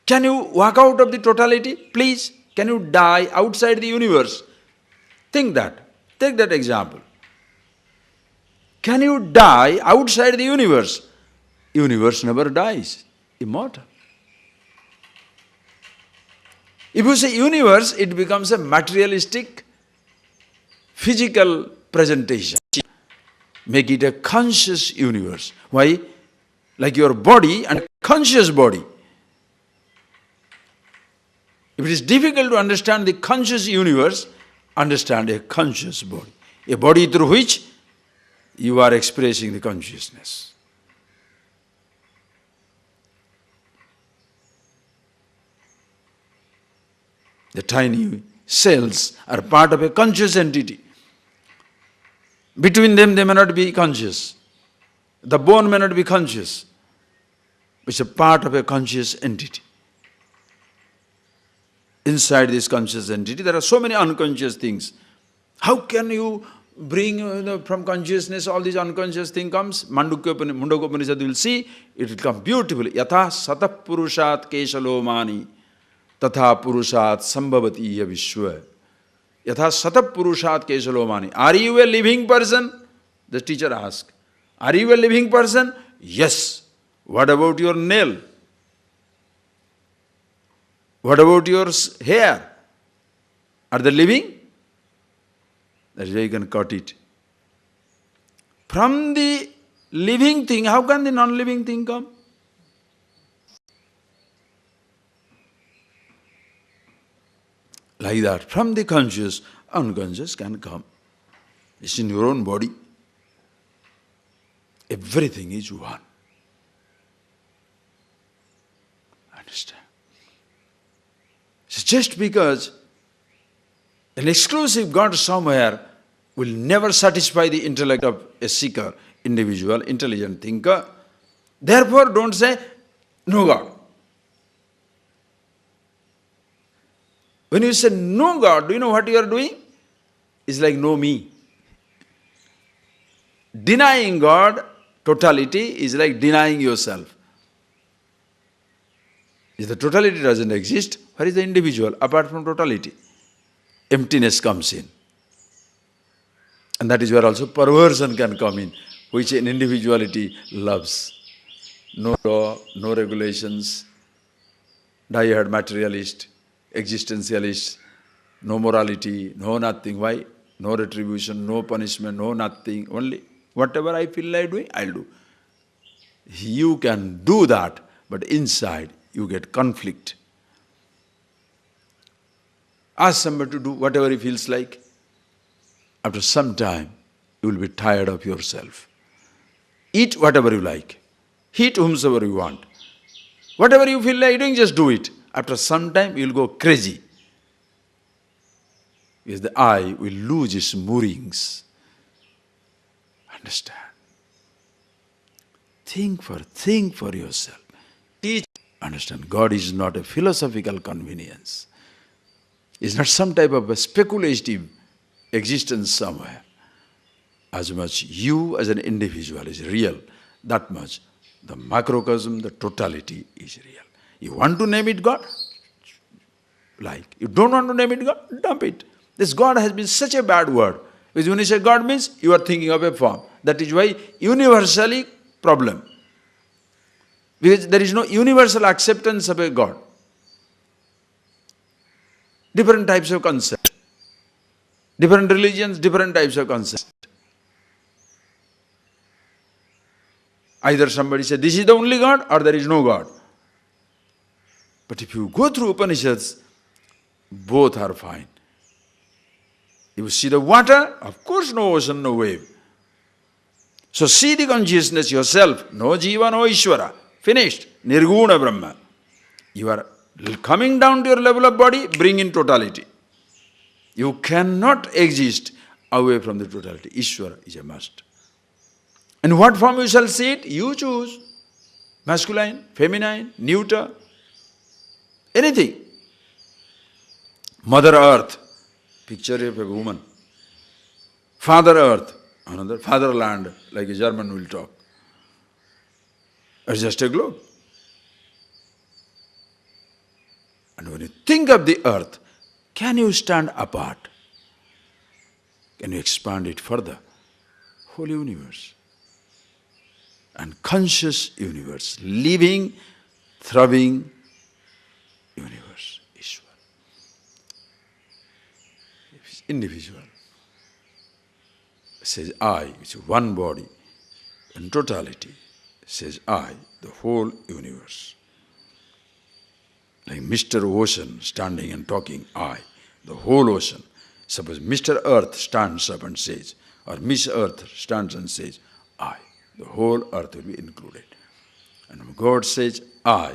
Can you walk out of the totality? Please, can you die outside the universe? Think that. Take that example. Can you die outside the universe? Universe never dies. Immortal. If you say universe, it becomes a materialistic, physical presentation. Make it a conscious universe. Why? Like your body and a conscious body. If it is difficult to understand the conscious universe, understand a conscious body. A body through which you are expressing the consciousness. The tiny cells are part of a conscious entity. Between them, they may not be conscious. The bone may not be conscious. It's a part of a conscious entity. Inside this conscious entity, there are so many unconscious things. How can you bring from consciousness all these unconscious things comes? Mundaka Upanishad will see, it will come beautifully. Yatha satah purushat keshalo mani tatha purushat sambhavati ya vishwa. Yatha satah purushat keshalo mani. Are you a living person? The teacher asked. Are you a living person? Yes. What about your nail? What about your hair? Are they living? That is why you can cut it. From the living thing, how can the non-living thing come? Like that, from the conscious, unconscious can come. It's in your own body. Everything is one. Understand? So just because an exclusive God somewhere will never satisfy the intellect of a seeker, individual, intelligent thinker, therefore don't say, no God. When you say no God, do you know what you are doing? It's like no me. Denying God, totality, is like denying yourself. If the totality doesn't exist, where is the individual apart from totality? emptiness comes in. And that is where also perversion can come in, which an individuality loves. No law, no regulations, die-hard materialist, existentialist, no morality, no nothing. Why? No retribution, no punishment, no nothing. Only whatever I feel like doing, I'll do. You can do that, but inside you get conflict. Ask somebody to do whatever he feels like. After some time, you will be tired of yourself. Eat whatever you like. Eat whomsoever you want. Whatever you feel like doing, just do it. After some time, you will go crazy. Because the I will lose its moorings. Understand? Think for yourself. Teach. Understand, God is not a philosophical convenience. It's not some type of a speculative existence somewhere. As much you as an individual is real, that much the macrocosm, the totality is real. You want to name it God? Like. You don't want to name it God? Dump it. This God has been such a bad word. Because when you say God means, you are thinking of a form. That is why universally problem. Because there is no universal acceptance of a God. Different types of concept. Different religions, different types of concept. Either somebody says, this is the only God, or there is no God. But if you go through Upanishads, both are fine. You see the water, of course no ocean, no wave. So see the consciousness yourself, no Jiva, no Ishvara. Finished. Nirguna Brahma. You are coming down to your level of body, bring in totality. You cannot exist away from the totality. Ishvara is a must. And what form you shall see it? You choose. Masculine, feminine, neuter, anything. Mother Earth, picture of a woman. Father Earth, another fatherland, like a German will talk. It's just a globe. And when you think of the earth, can you stand apart? Can you expand it further? Whole universe. And conscious universe, living, throbbing universe, Ishvara. It's individual. It says I, it's one body, and totality. It says I, the whole universe. Like Mr. Ocean standing and talking, I, the whole ocean. Suppose Mr. Earth stands up and says, or Miss Earth stands and says, I, the whole earth will be included. And when God says, I,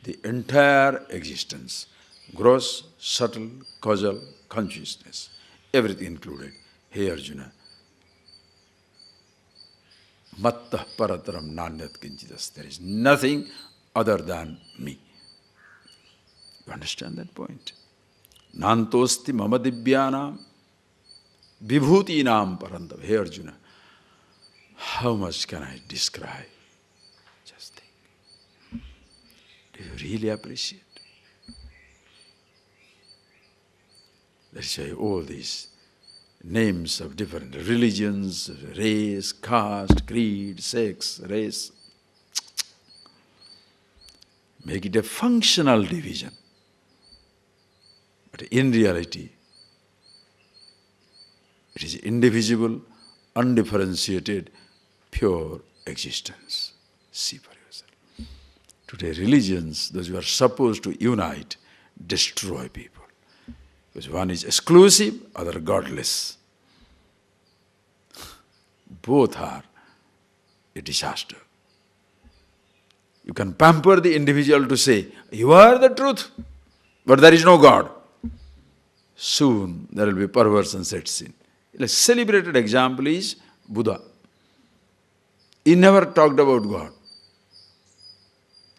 the entire existence, gross, subtle, causal, consciousness, everything included. Hey Arjuna, mattah parataram nanyat kinchidas. There is nothing other than me. You understand that point? Nantosti mama dibbyanam vibhutinam parandav. Hey Arjuna, how much can I describe? Just think. Do you really appreciate? That's why all these names of different religions, race, caste, creed, sex, race, make it a functional division. But in reality, it is indivisible, undifferentiated, pure existence. See for yourself. Today religions, those who are supposed to unite, destroy people. Because one is exclusive, other godless. Both are a disaster. You can pamper the individual to say, you are the truth, but there is no God. Soon there will be perversion sets in. A celebrated example is Buddha. He never talked about God.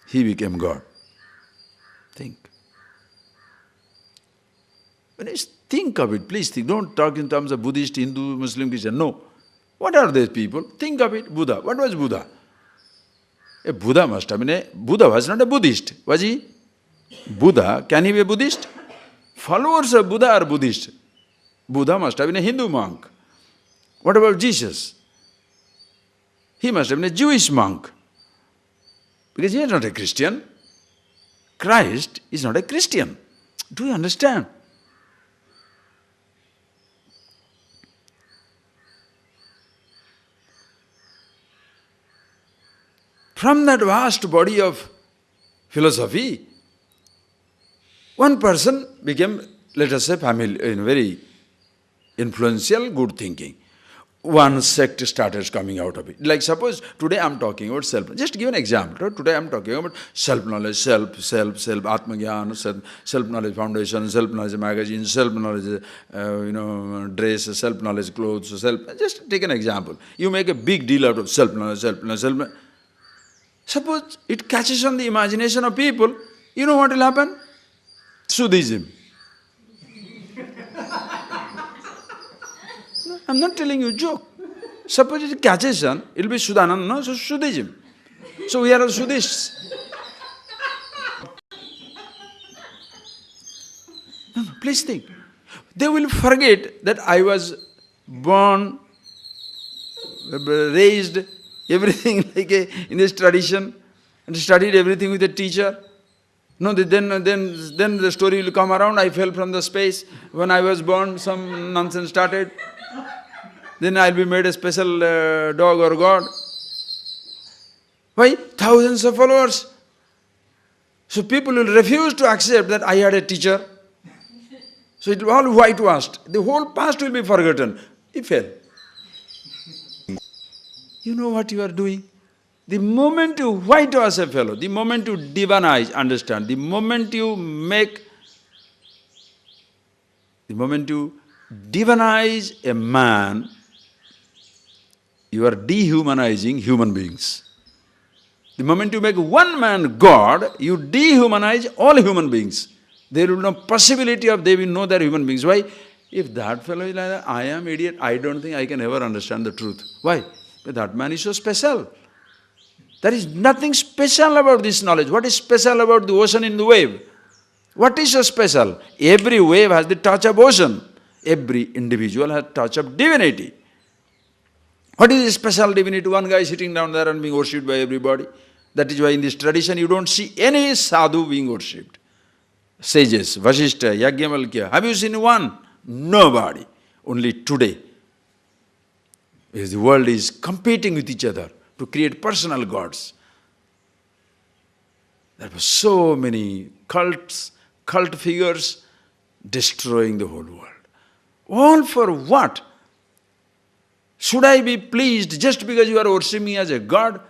He became God. Think. When you think of it, please think. Don't talk in terms of Buddhist, Hindu, Muslim, Christian. No. What are these people? Think of it. Buddha. What was Buddha? A Buddha must have been Buddha was not a Buddhist. Was he? Buddha, can he be a Buddhist? followers of Buddha are Buddhist. Buddha must have been a Hindu monk. What about Jesus? He must have been a Jewish monk. Because he is not a Christian. Christ is not a Christian. Do you understand? From that vast body of philosophy, one person became, let us say, very influential, good thinking. One sect started coming out of it. Like suppose today I am talking about self. Just give an example. Today I am talking about self-knowledge, Atmagyan, self-knowledge foundation, self-knowledge magazine, self-knowledge, dress, self-knowledge clothes, Just take an example. You make a big deal out of self-knowledge. Suppose it catches on the imagination of people, you know what will happen? Sudhism. I'm not telling you a joke. Suppose it catches on, it will be Sudananda, no? So Sudhism. So we are all Sudhists. No, please think. They will forget that I was born, raised, everything like in this tradition, and studied everything with a teacher. No, then the story will come around, I fell from the space. When I was born, some nonsense started. Then I'll be made a special dog or god. Why? Thousands of followers. So people will refuse to accept that I had a teacher. So it will all whitewashed. The whole past will be forgotten. He fell. You know what you are doing? The moment you whitewash a fellow, the moment you divinize, understand, the moment you divinize a man, you are dehumanizing human beings. The moment you make one man God, you dehumanize all human beings. There will be no possibility of they will know they are human beings. Why? If that fellow is like that, I am idiot, I don't think I can ever understand the truth. Why? But that man is so special. There is nothing special about this knowledge. What is special about the ocean in the wave? What is so special? Every wave has the touch of ocean. Every individual has touch of divinity. What is the special divinity? One guy sitting down there and being worshipped by everybody. That is why in this tradition you don't see any sadhu being worshipped. Sages, Vasishtha, Yajnavalkya. Have you seen one? Nobody. Only today. Because the world is competing with each other to create personal gods. There were so many cults, cult figures destroying the whole world. All for what? Should I be pleased just because you are worshipping me as a god?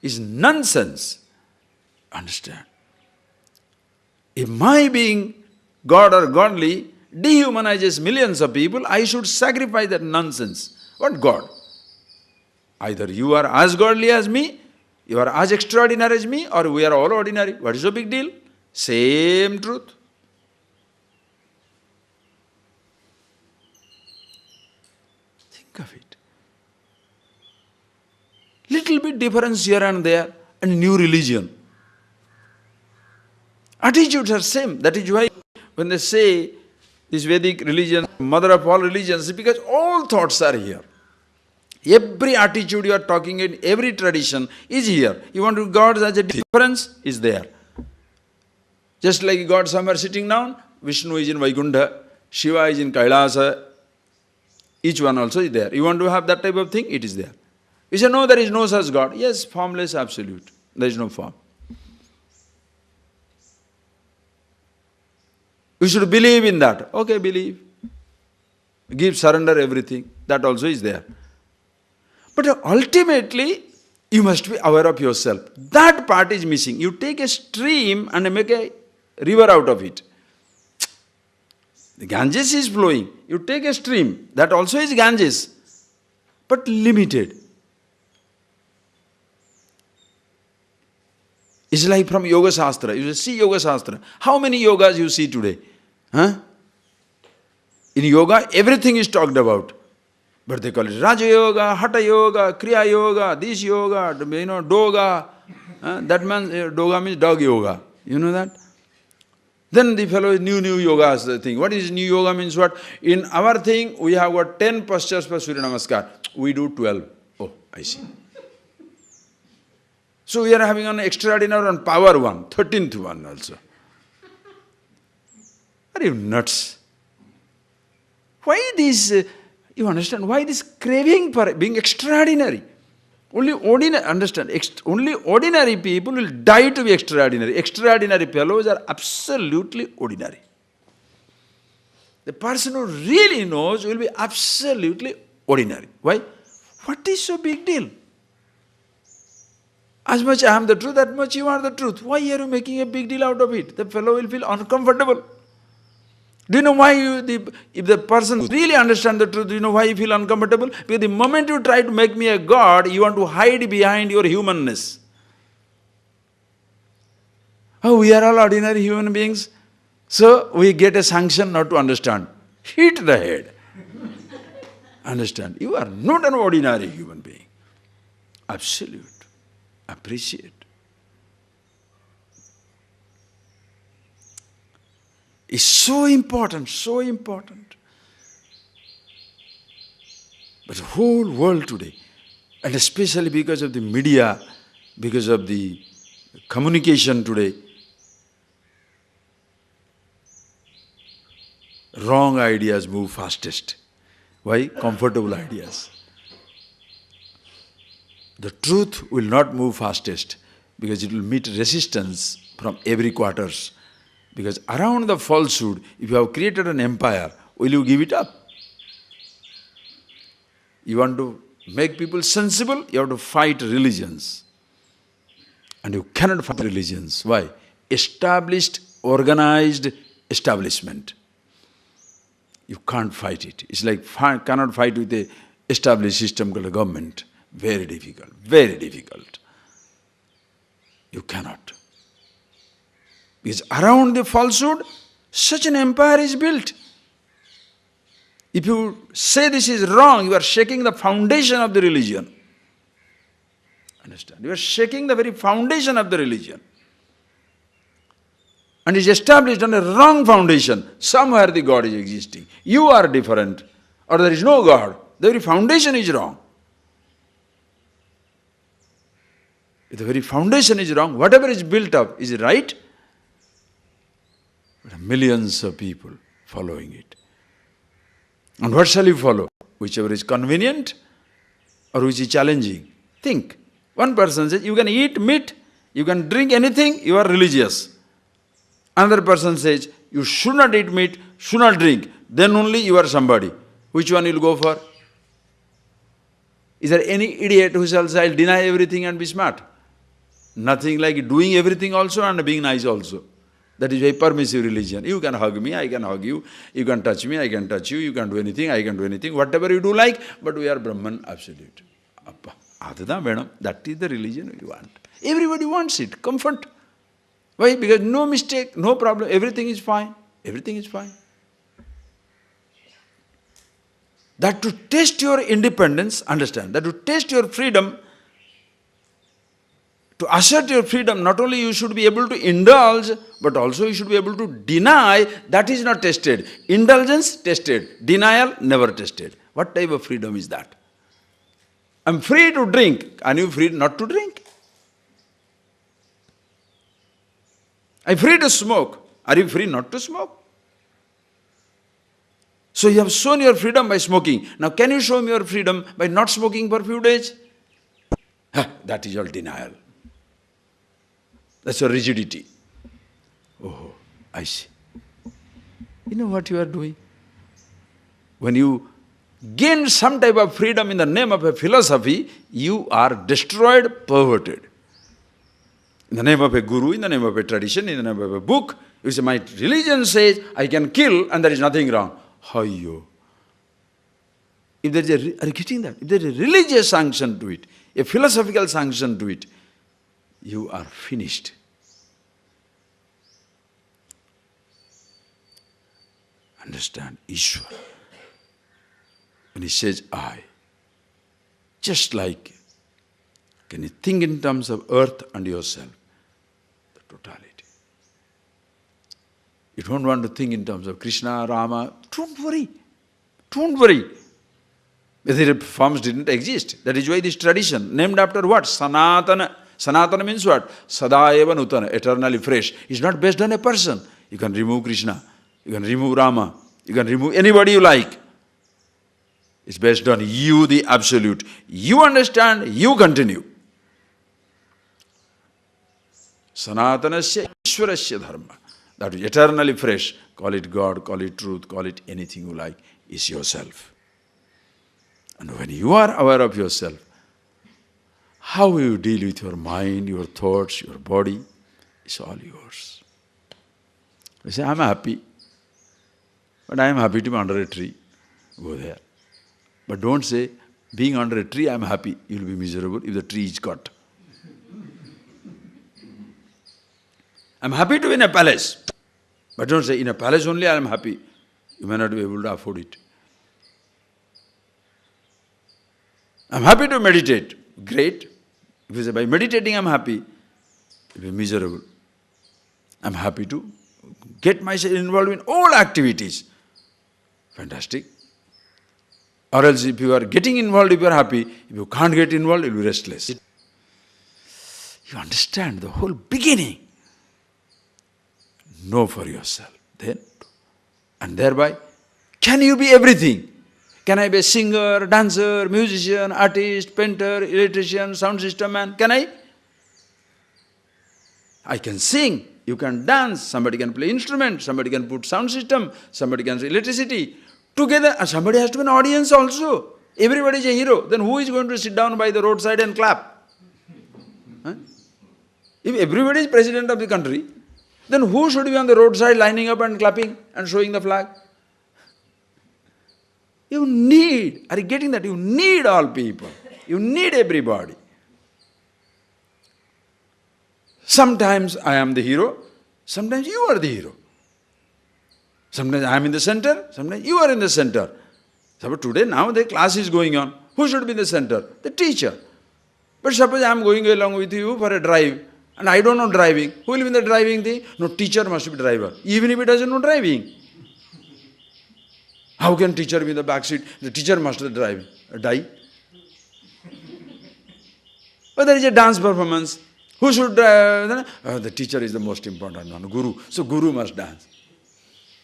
Is nonsense. Understand? If my being God or godly dehumanizes millions of people, I should sacrifice that nonsense. What God? Either you are as godly as me, you are as extraordinary as me, or we are all ordinary. What is the big deal? Same truth. Think of it. Little bit difference here and there, and new religion. Attitudes are same. That is why when they say this Vedic religion, mother of all religions, because all thoughts are here. Every attitude you are talking in, every tradition is here. You want to God as a difference, is there. Just like God somewhere sitting down, Vishnu is in Vaikuntha, Shiva is in Kailasa, each one also is there. You want to have that type of thing, it is there. You say, no, there is no such God. Yes, formless, absolute. There is no form. You should believe in that. Okay, believe. Give, surrender everything. That also is there. But ultimately, you must be aware of yourself. That part is missing. You take a stream and make a river out of it. The Ganges is flowing. You take a stream. That also is Ganges. But limited. It's like from Yoga Shastra. You see Yoga Shastra. How many yogas you see today? Huh? In yoga, everything is talked about. But they call it Raja Yoga, Hatha Yoga, Kriya Yoga, this yoga, Doga. That means, Doga means dog yoga. You know that? Then the fellow is new yogas, the thing. What is new yoga means what? In our thing, we have got 10 postures for Surya Namaskar. We do 12. Oh, I see. So we are having an extraordinary and power one, 13th one also. Are you nuts? Why this, you understand, why this craving for being extraordinary? Only ordinary people will die to be extraordinary. Extraordinary fellows are absolutely ordinary. The person who really knows will be absolutely ordinary. Why? What is so big deal? As much I am the truth, that much you are the truth. Why are you making a big deal out of it? The fellow will feel uncomfortable. Do you know why if the person really understands the truth, do you know why you feel uncomfortable? Because the moment you try to make me a god, you want to hide behind your humanness. Oh, we are all ordinary human beings, so we get a sanction not to understand. Hit the head. Understand, you are not an ordinary human being. Absolute. Appreciate. It's so important, so important. But the whole world today, and especially because of the media, because of the communication today, wrong ideas move fastest. Why? Comfortable ideas. The truth will not move fastest because it will meet resistance from every quarters. Because around the falsehood, if you have created an empire, will you give it up? You want to make people sensible, you have to fight religions. And you cannot fight religions. Why? Established, organized establishment. You can't fight it. It's like cannot fight with a established system called a government. Very difficult, very difficult. You cannot. Because around the falsehood, such an empire is built. If you say this is wrong, you are shaking the foundation of the religion. Understand? You are shaking the very foundation of the religion. And it is established on a wrong foundation. Somewhere the God is existing. You are different, or there is no God. The very foundation is wrong. If the very foundation is wrong, whatever is built up, is it right? There are millions of people following it. And what shall you follow? Whichever is convenient or which is challenging. Think. One person says, you can eat meat, you can drink anything, you are religious. Another person says, you should not eat meat, should not drink, then only you are somebody. Which one you'll go for? Is there any idiot who shall say, I'll deny everything and be smart? Nothing like doing everything also and being nice also. That is a permissive religion. You can hug me, I can hug you. You can touch me, I can touch you. You can do anything, I can do anything. Whatever you do like, but we are Brahman, absolute. Adada madam, that is the religion we want. Everybody wants it, comfort. Why? Because no mistake, no problem, everything is fine. Everything is fine. That to test your independence, understand, that to test your freedom, to assert your freedom, not only you should be able to indulge, but also you should be able to deny. That is not tested. Indulgence, tested. Denial, never tested. What type of freedom is that? I'm free to drink. Are you free not to drink? I'm free to smoke. Are you free not to smoke? So you have shown your freedom by smoking. Now can you show me your freedom by not smoking for a few days? That is all denial. That's a rigidity. Oh, I see. You know what you are doing? When you gain some type of freedom in the name of a philosophy, you are destroyed, perverted. In the name of a guru, in the name of a tradition, in the name of a book, you say, my religion says I can kill and there is nothing wrong. Hayyo. If there is are you getting that? If there is a religious sanction to it, a philosophical sanction to it, you are finished. Understand, Ishvara. When he says I, just like, can you think in terms of earth and yourself, the totality. You don't want to think in terms of Krishna, Rama. Don't worry. Don't worry. The forms didn't exist. That is why this tradition, named after what? Sanatana. Sanatana means what? Sadayeva Nutana, eternally fresh. It's not based on a person. You can remove Krishna. You can remove Rama. You can remove anybody you like. It's based on you, the absolute. You understand, you continue. Sanatanasya Ishwarasya Dharma. That is eternally fresh. Call it God, call it truth, call it anything you like, is yourself. And when you are aware of yourself, how you deal with your mind, your thoughts, your body, is all yours. You say, I'm happy, but I am happy to be under a tree. Go there. But don't say, being under a tree, I'm happy. You'll be miserable if the tree is cut. I'm happy to be in a palace. But don't say, in a palace only I am happy. You may not be able to afford it. I'm happy to meditate. Great. If you say, by meditating I'm happy, you'll be miserable. I'm happy to get myself involved in all activities. Fantastic. Or else if you are getting involved, if you are happy, if you can't get involved, you'll be restless. You understand the whole beginning. Know for yourself. Then, and thereby, can you be everything? Can I be a singer, dancer, musician, artist, painter, electrician, sound system man? Can I? I can sing, you can dance, somebody can play instrument, somebody can put sound system, somebody can say electricity. Together, somebody has to be an audience also. Everybody is a hero. Then who is going to sit down by the roadside and clap? Huh? If everybody is president of the country, then who should be on the roadside lining up and clapping and showing the flag? You need, are you getting that? You need all people. You need everybody. Sometimes I am the hero, sometimes you are the hero. Sometimes I am in the center, sometimes you are in the center. Suppose today, now the class is going on. Who should be in the center? The teacher. But suppose I am going along with you for a drive, and I don't know driving. Who will be in the driving thing? No, teacher must be driver. Even if he doesn't know driving. How can teacher be in the back seat? The teacher must drive. Die. But there is a dance performance. Who should drive? The teacher is the most important one, Guru. So Guru must dance.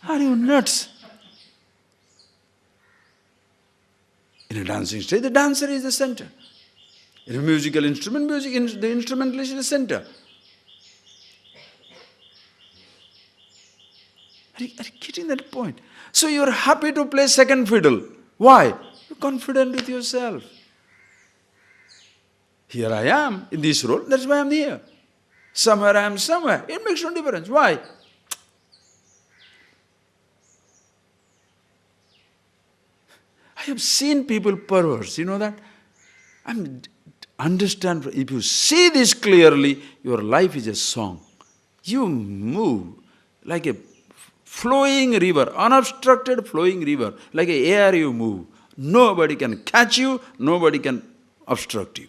Are you nuts? In a dancing stage, the dancer is the center. In a musical instrument, the instrumentalist is the center. Are you getting that point? So you are happy to play second fiddle. Why? You're confident with yourself. Here I am in this role, that's why I'm here. Somewhere I am somewhere. It makes no difference. Why? I have seen people perverse, you know that? Understand, if you see this clearly, your life is a song. You move like a flowing river, unobstructed flowing river. Like an air you move. Nobody can catch you, nobody can obstruct you.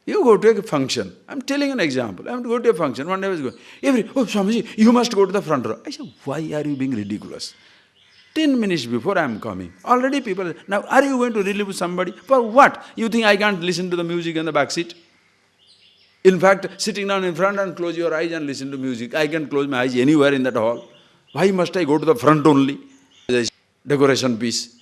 You go to a function. I'm telling an example. I'm going to a function. One day I was going. Swamiji, you must go to the front row. I said, why are you being ridiculous? 10 minutes before I am coming. Already people, now are you going to relieve somebody? For what? You think I can't listen to the music in the back seat? In fact, sitting down in front and close your eyes and listen to music. I can close my eyes anywhere in that hall. Why must I go to the front only? Decoration piece.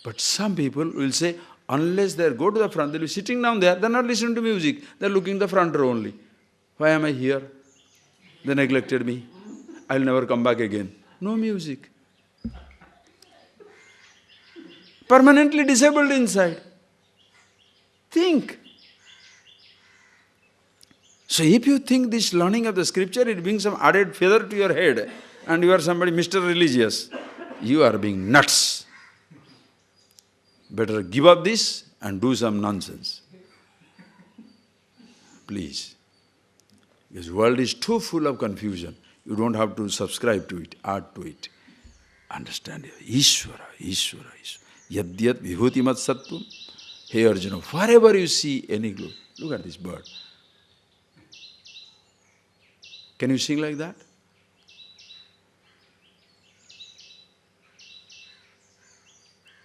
But some people will say, unless they go to the front, they'll be sitting down there, they're not listening to music, they're looking at the front row only. Why am I here? They neglected me. I'll never come back again. No music. Permanently disabled inside. Think. So if you think this learning of the scripture, it brings some added feather to your head, and you are somebody Mr. Religious, you are being nuts. Better give up this and do some nonsense. Please. Because the world is too full of confusion. You don't have to subscribe to it, add to it. Understand it. Ishvara, Ishvara, Ishvara. Yadyat vibhutimat sattvam. Hey Arjuna, wherever you see any glow, look at this bird. Can you sing like that?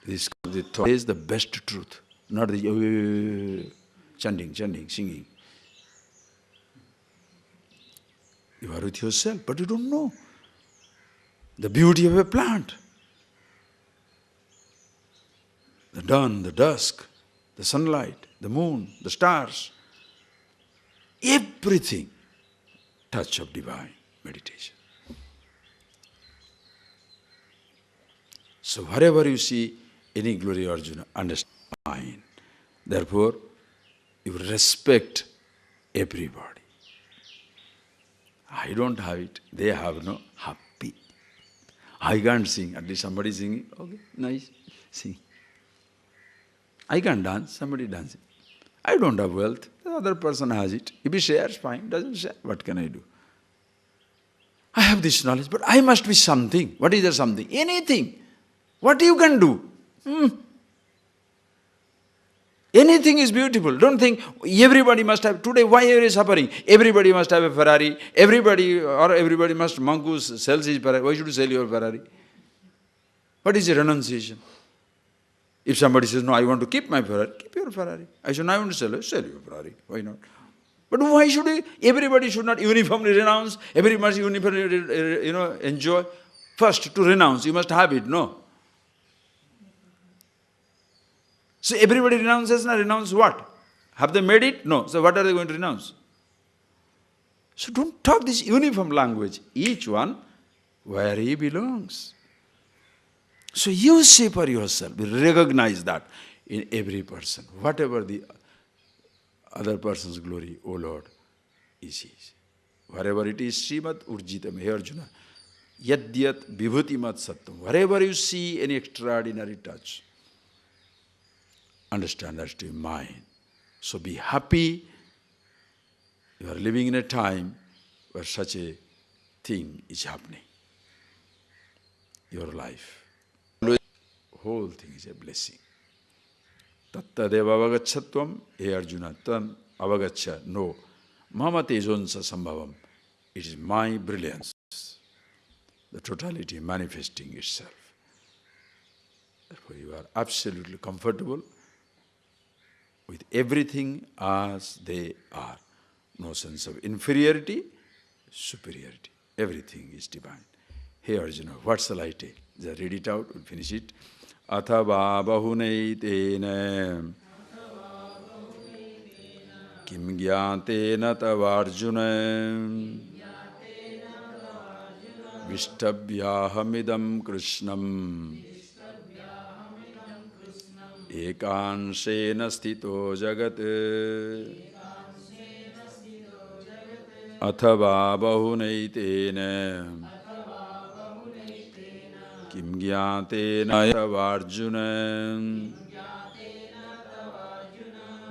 This is the best truth, not the chanting, singing. You are with yourself, but you don't know the beauty of a plant. The dawn, the dusk, the sunlight, the moon, the stars, everything, touch of divine meditation. So wherever you see any glory, Arjuna, understand mind. Therefore, you respect everybody. I don't have it, they have no happy. I can't sing, at least somebody singing, okay, nice, sing. I can't dance, somebody dancing. I don't have wealth, the other person has it. If he shares, fine, doesn't share, what can I do? I have this knowledge, but I must be something. What is there something? Anything. What you can do? Anything is beautiful. Don't think everybody must have, today why are you suffering? Everybody must have a Ferrari, everybody must, mongoose sells his Ferrari. Why should you sell your Ferrari? What is the renunciation? If somebody says, no, I want to keep my Ferrari, keep your Ferrari. I said, no, I want to sell your Ferrari. Why not? But why should everybody should not uniformly renounce, everybody must uniformly, enjoy. First, to renounce, you must have it, no? So everybody renounces, now renounce what? Have they made it? No. So what are they going to renounce? So don't talk this uniform language. Each one where he belongs. So you see for yourself, recognize that in every person. Whatever the other person's glory, O Lord, is his. Wherever it is, Srimad Urjitam, hey Arjuna, Yadyat Vibhutimat Sattam. Wherever you see any extraordinary touch, understand that's to your mind. So be happy. You are living in a time where such a thing is happening. Your life. Whole thing is a blessing. Tattadeva avagachatvam, hey Arjuna, tam avagacha, no. Mama tejonsa sambhavam. It is my brilliance, the totality manifesting itself. Therefore you are absolutely comfortable with everything as they are. No sense of inferiority, superiority. Everything is divine. Hey Arjuna, what shall I take? Just read it out, we'll finish it. Athava bahunaitena kim gyatena tavarjuna vishtabhyahamidam krishnam ekanshena sthito jagat athava bahunaitena kim gyatena tavarjuna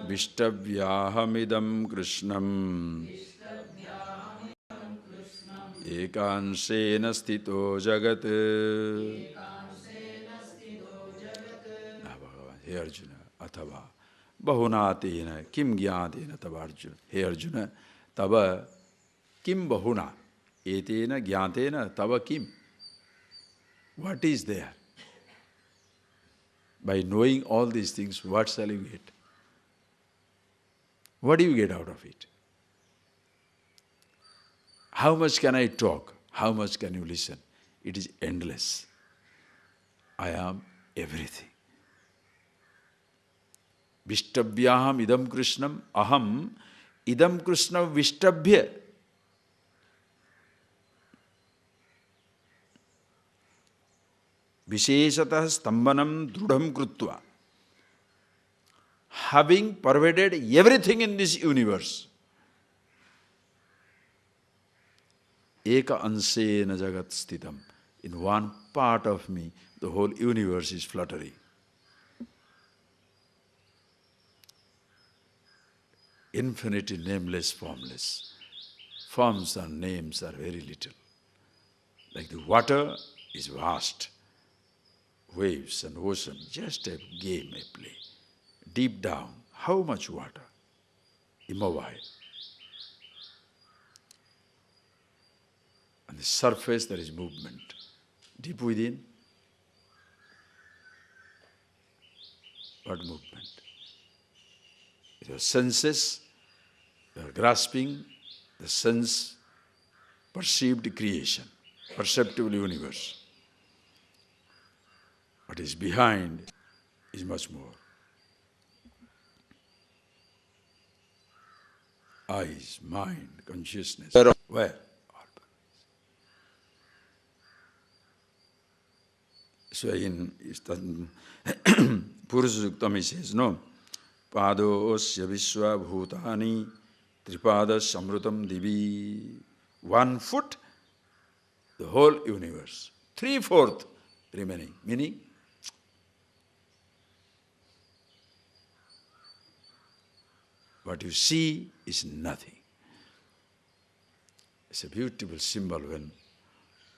vishtabhyahamidam krishnam ekanshena sthito jagat. Hey Arjuna, athava bahunatena kim gyatena tavarjuna. Hey Arjuna, tava kim bahuna etena gyatena tava kim. What is there? By knowing all these things, what shall you get? What do you get out of it? How much can I talk? How much can you listen? It is endless. I am everything. Vishtabhyaham idam krishnam aham idam krishnam vishtabhya. Visheshatah stambanam drudham krutva. Having pervaded everything in this universe, eka ansena jagat sthitam. In one part of me, the whole universe is fluttering. Infinitely nameless, formless. Forms and names are very little. Like the water is vast. Waves and ocean, just a game, a play. Deep down, how much water? Immobile. On the surface there is movement. Deep within, what movement? With your senses, you are grasping the sense perceived creation, perceptible universe. What is behind is much more. Eyes, mind, consciousness. Where? So in Purusha Suktam he says, no, Padosya Vishwa Bhutani Tripadas Amrutam Divi. 1 foot, the whole universe. 3/4 remaining. Meaning, what you see is nothing. It's a beautiful symbol when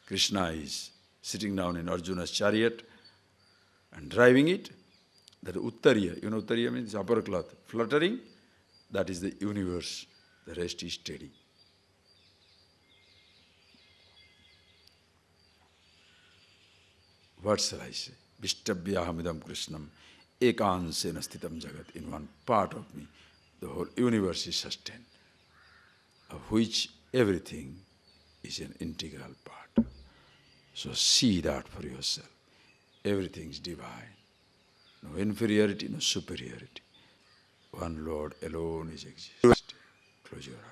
Krishna is sitting down in Arjuna's chariot and driving it. That Uttariya, you know Uttariya means upper cloth, fluttering, that is the universe, the rest is steady. What shall I say? Vishtabhyahamidam Krishnam ekansena sthitam jagat. In one part of me, the whole universe is sustained, of which everything is an integral part. So see that for yourself. Everything is divine. No inferiority, no superiority. One Lord alone is existing. Close your eyes.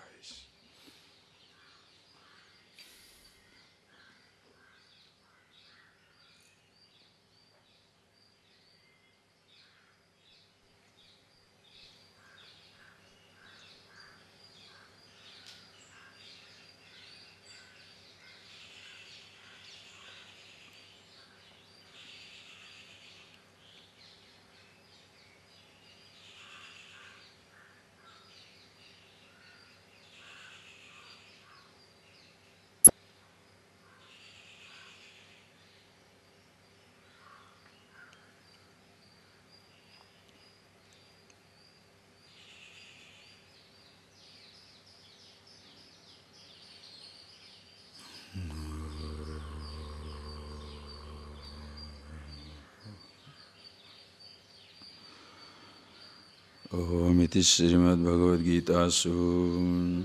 Om iti Srimad Bhagavad Gita Su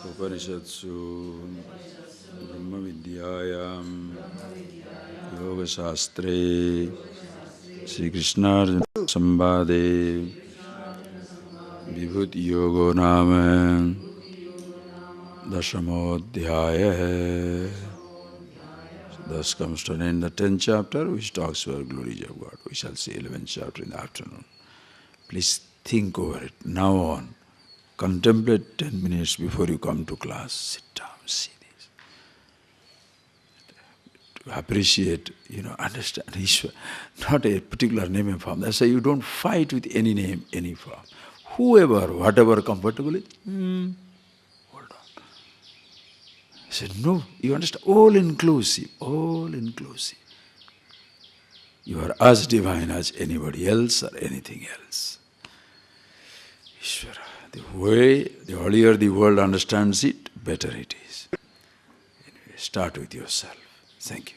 Upanishatsu Brahma Vidyayam Yoga Shastre Sri Krishna Arjuna Sambhade Vibhuti Yogo Nama Dashamodhyaya. Thus comes to an end the 10th chapter, which talks about glories of God. We shall see 11th chapter in the afternoon. Please think over it. Now on, contemplate 10 minutes before you come to class. Sit down, see this. To appreciate, understand Ishvara. Not a particular name and form. That's why you don't fight with any name, any form. Whoever, whatever comfortable is, hold on. I said, no, you understand, all inclusive, all inclusive. You are as divine as anybody else or anything else. Ishvara, the earlier the world understands it, better it is. Anyway, start with yourself. Thank you.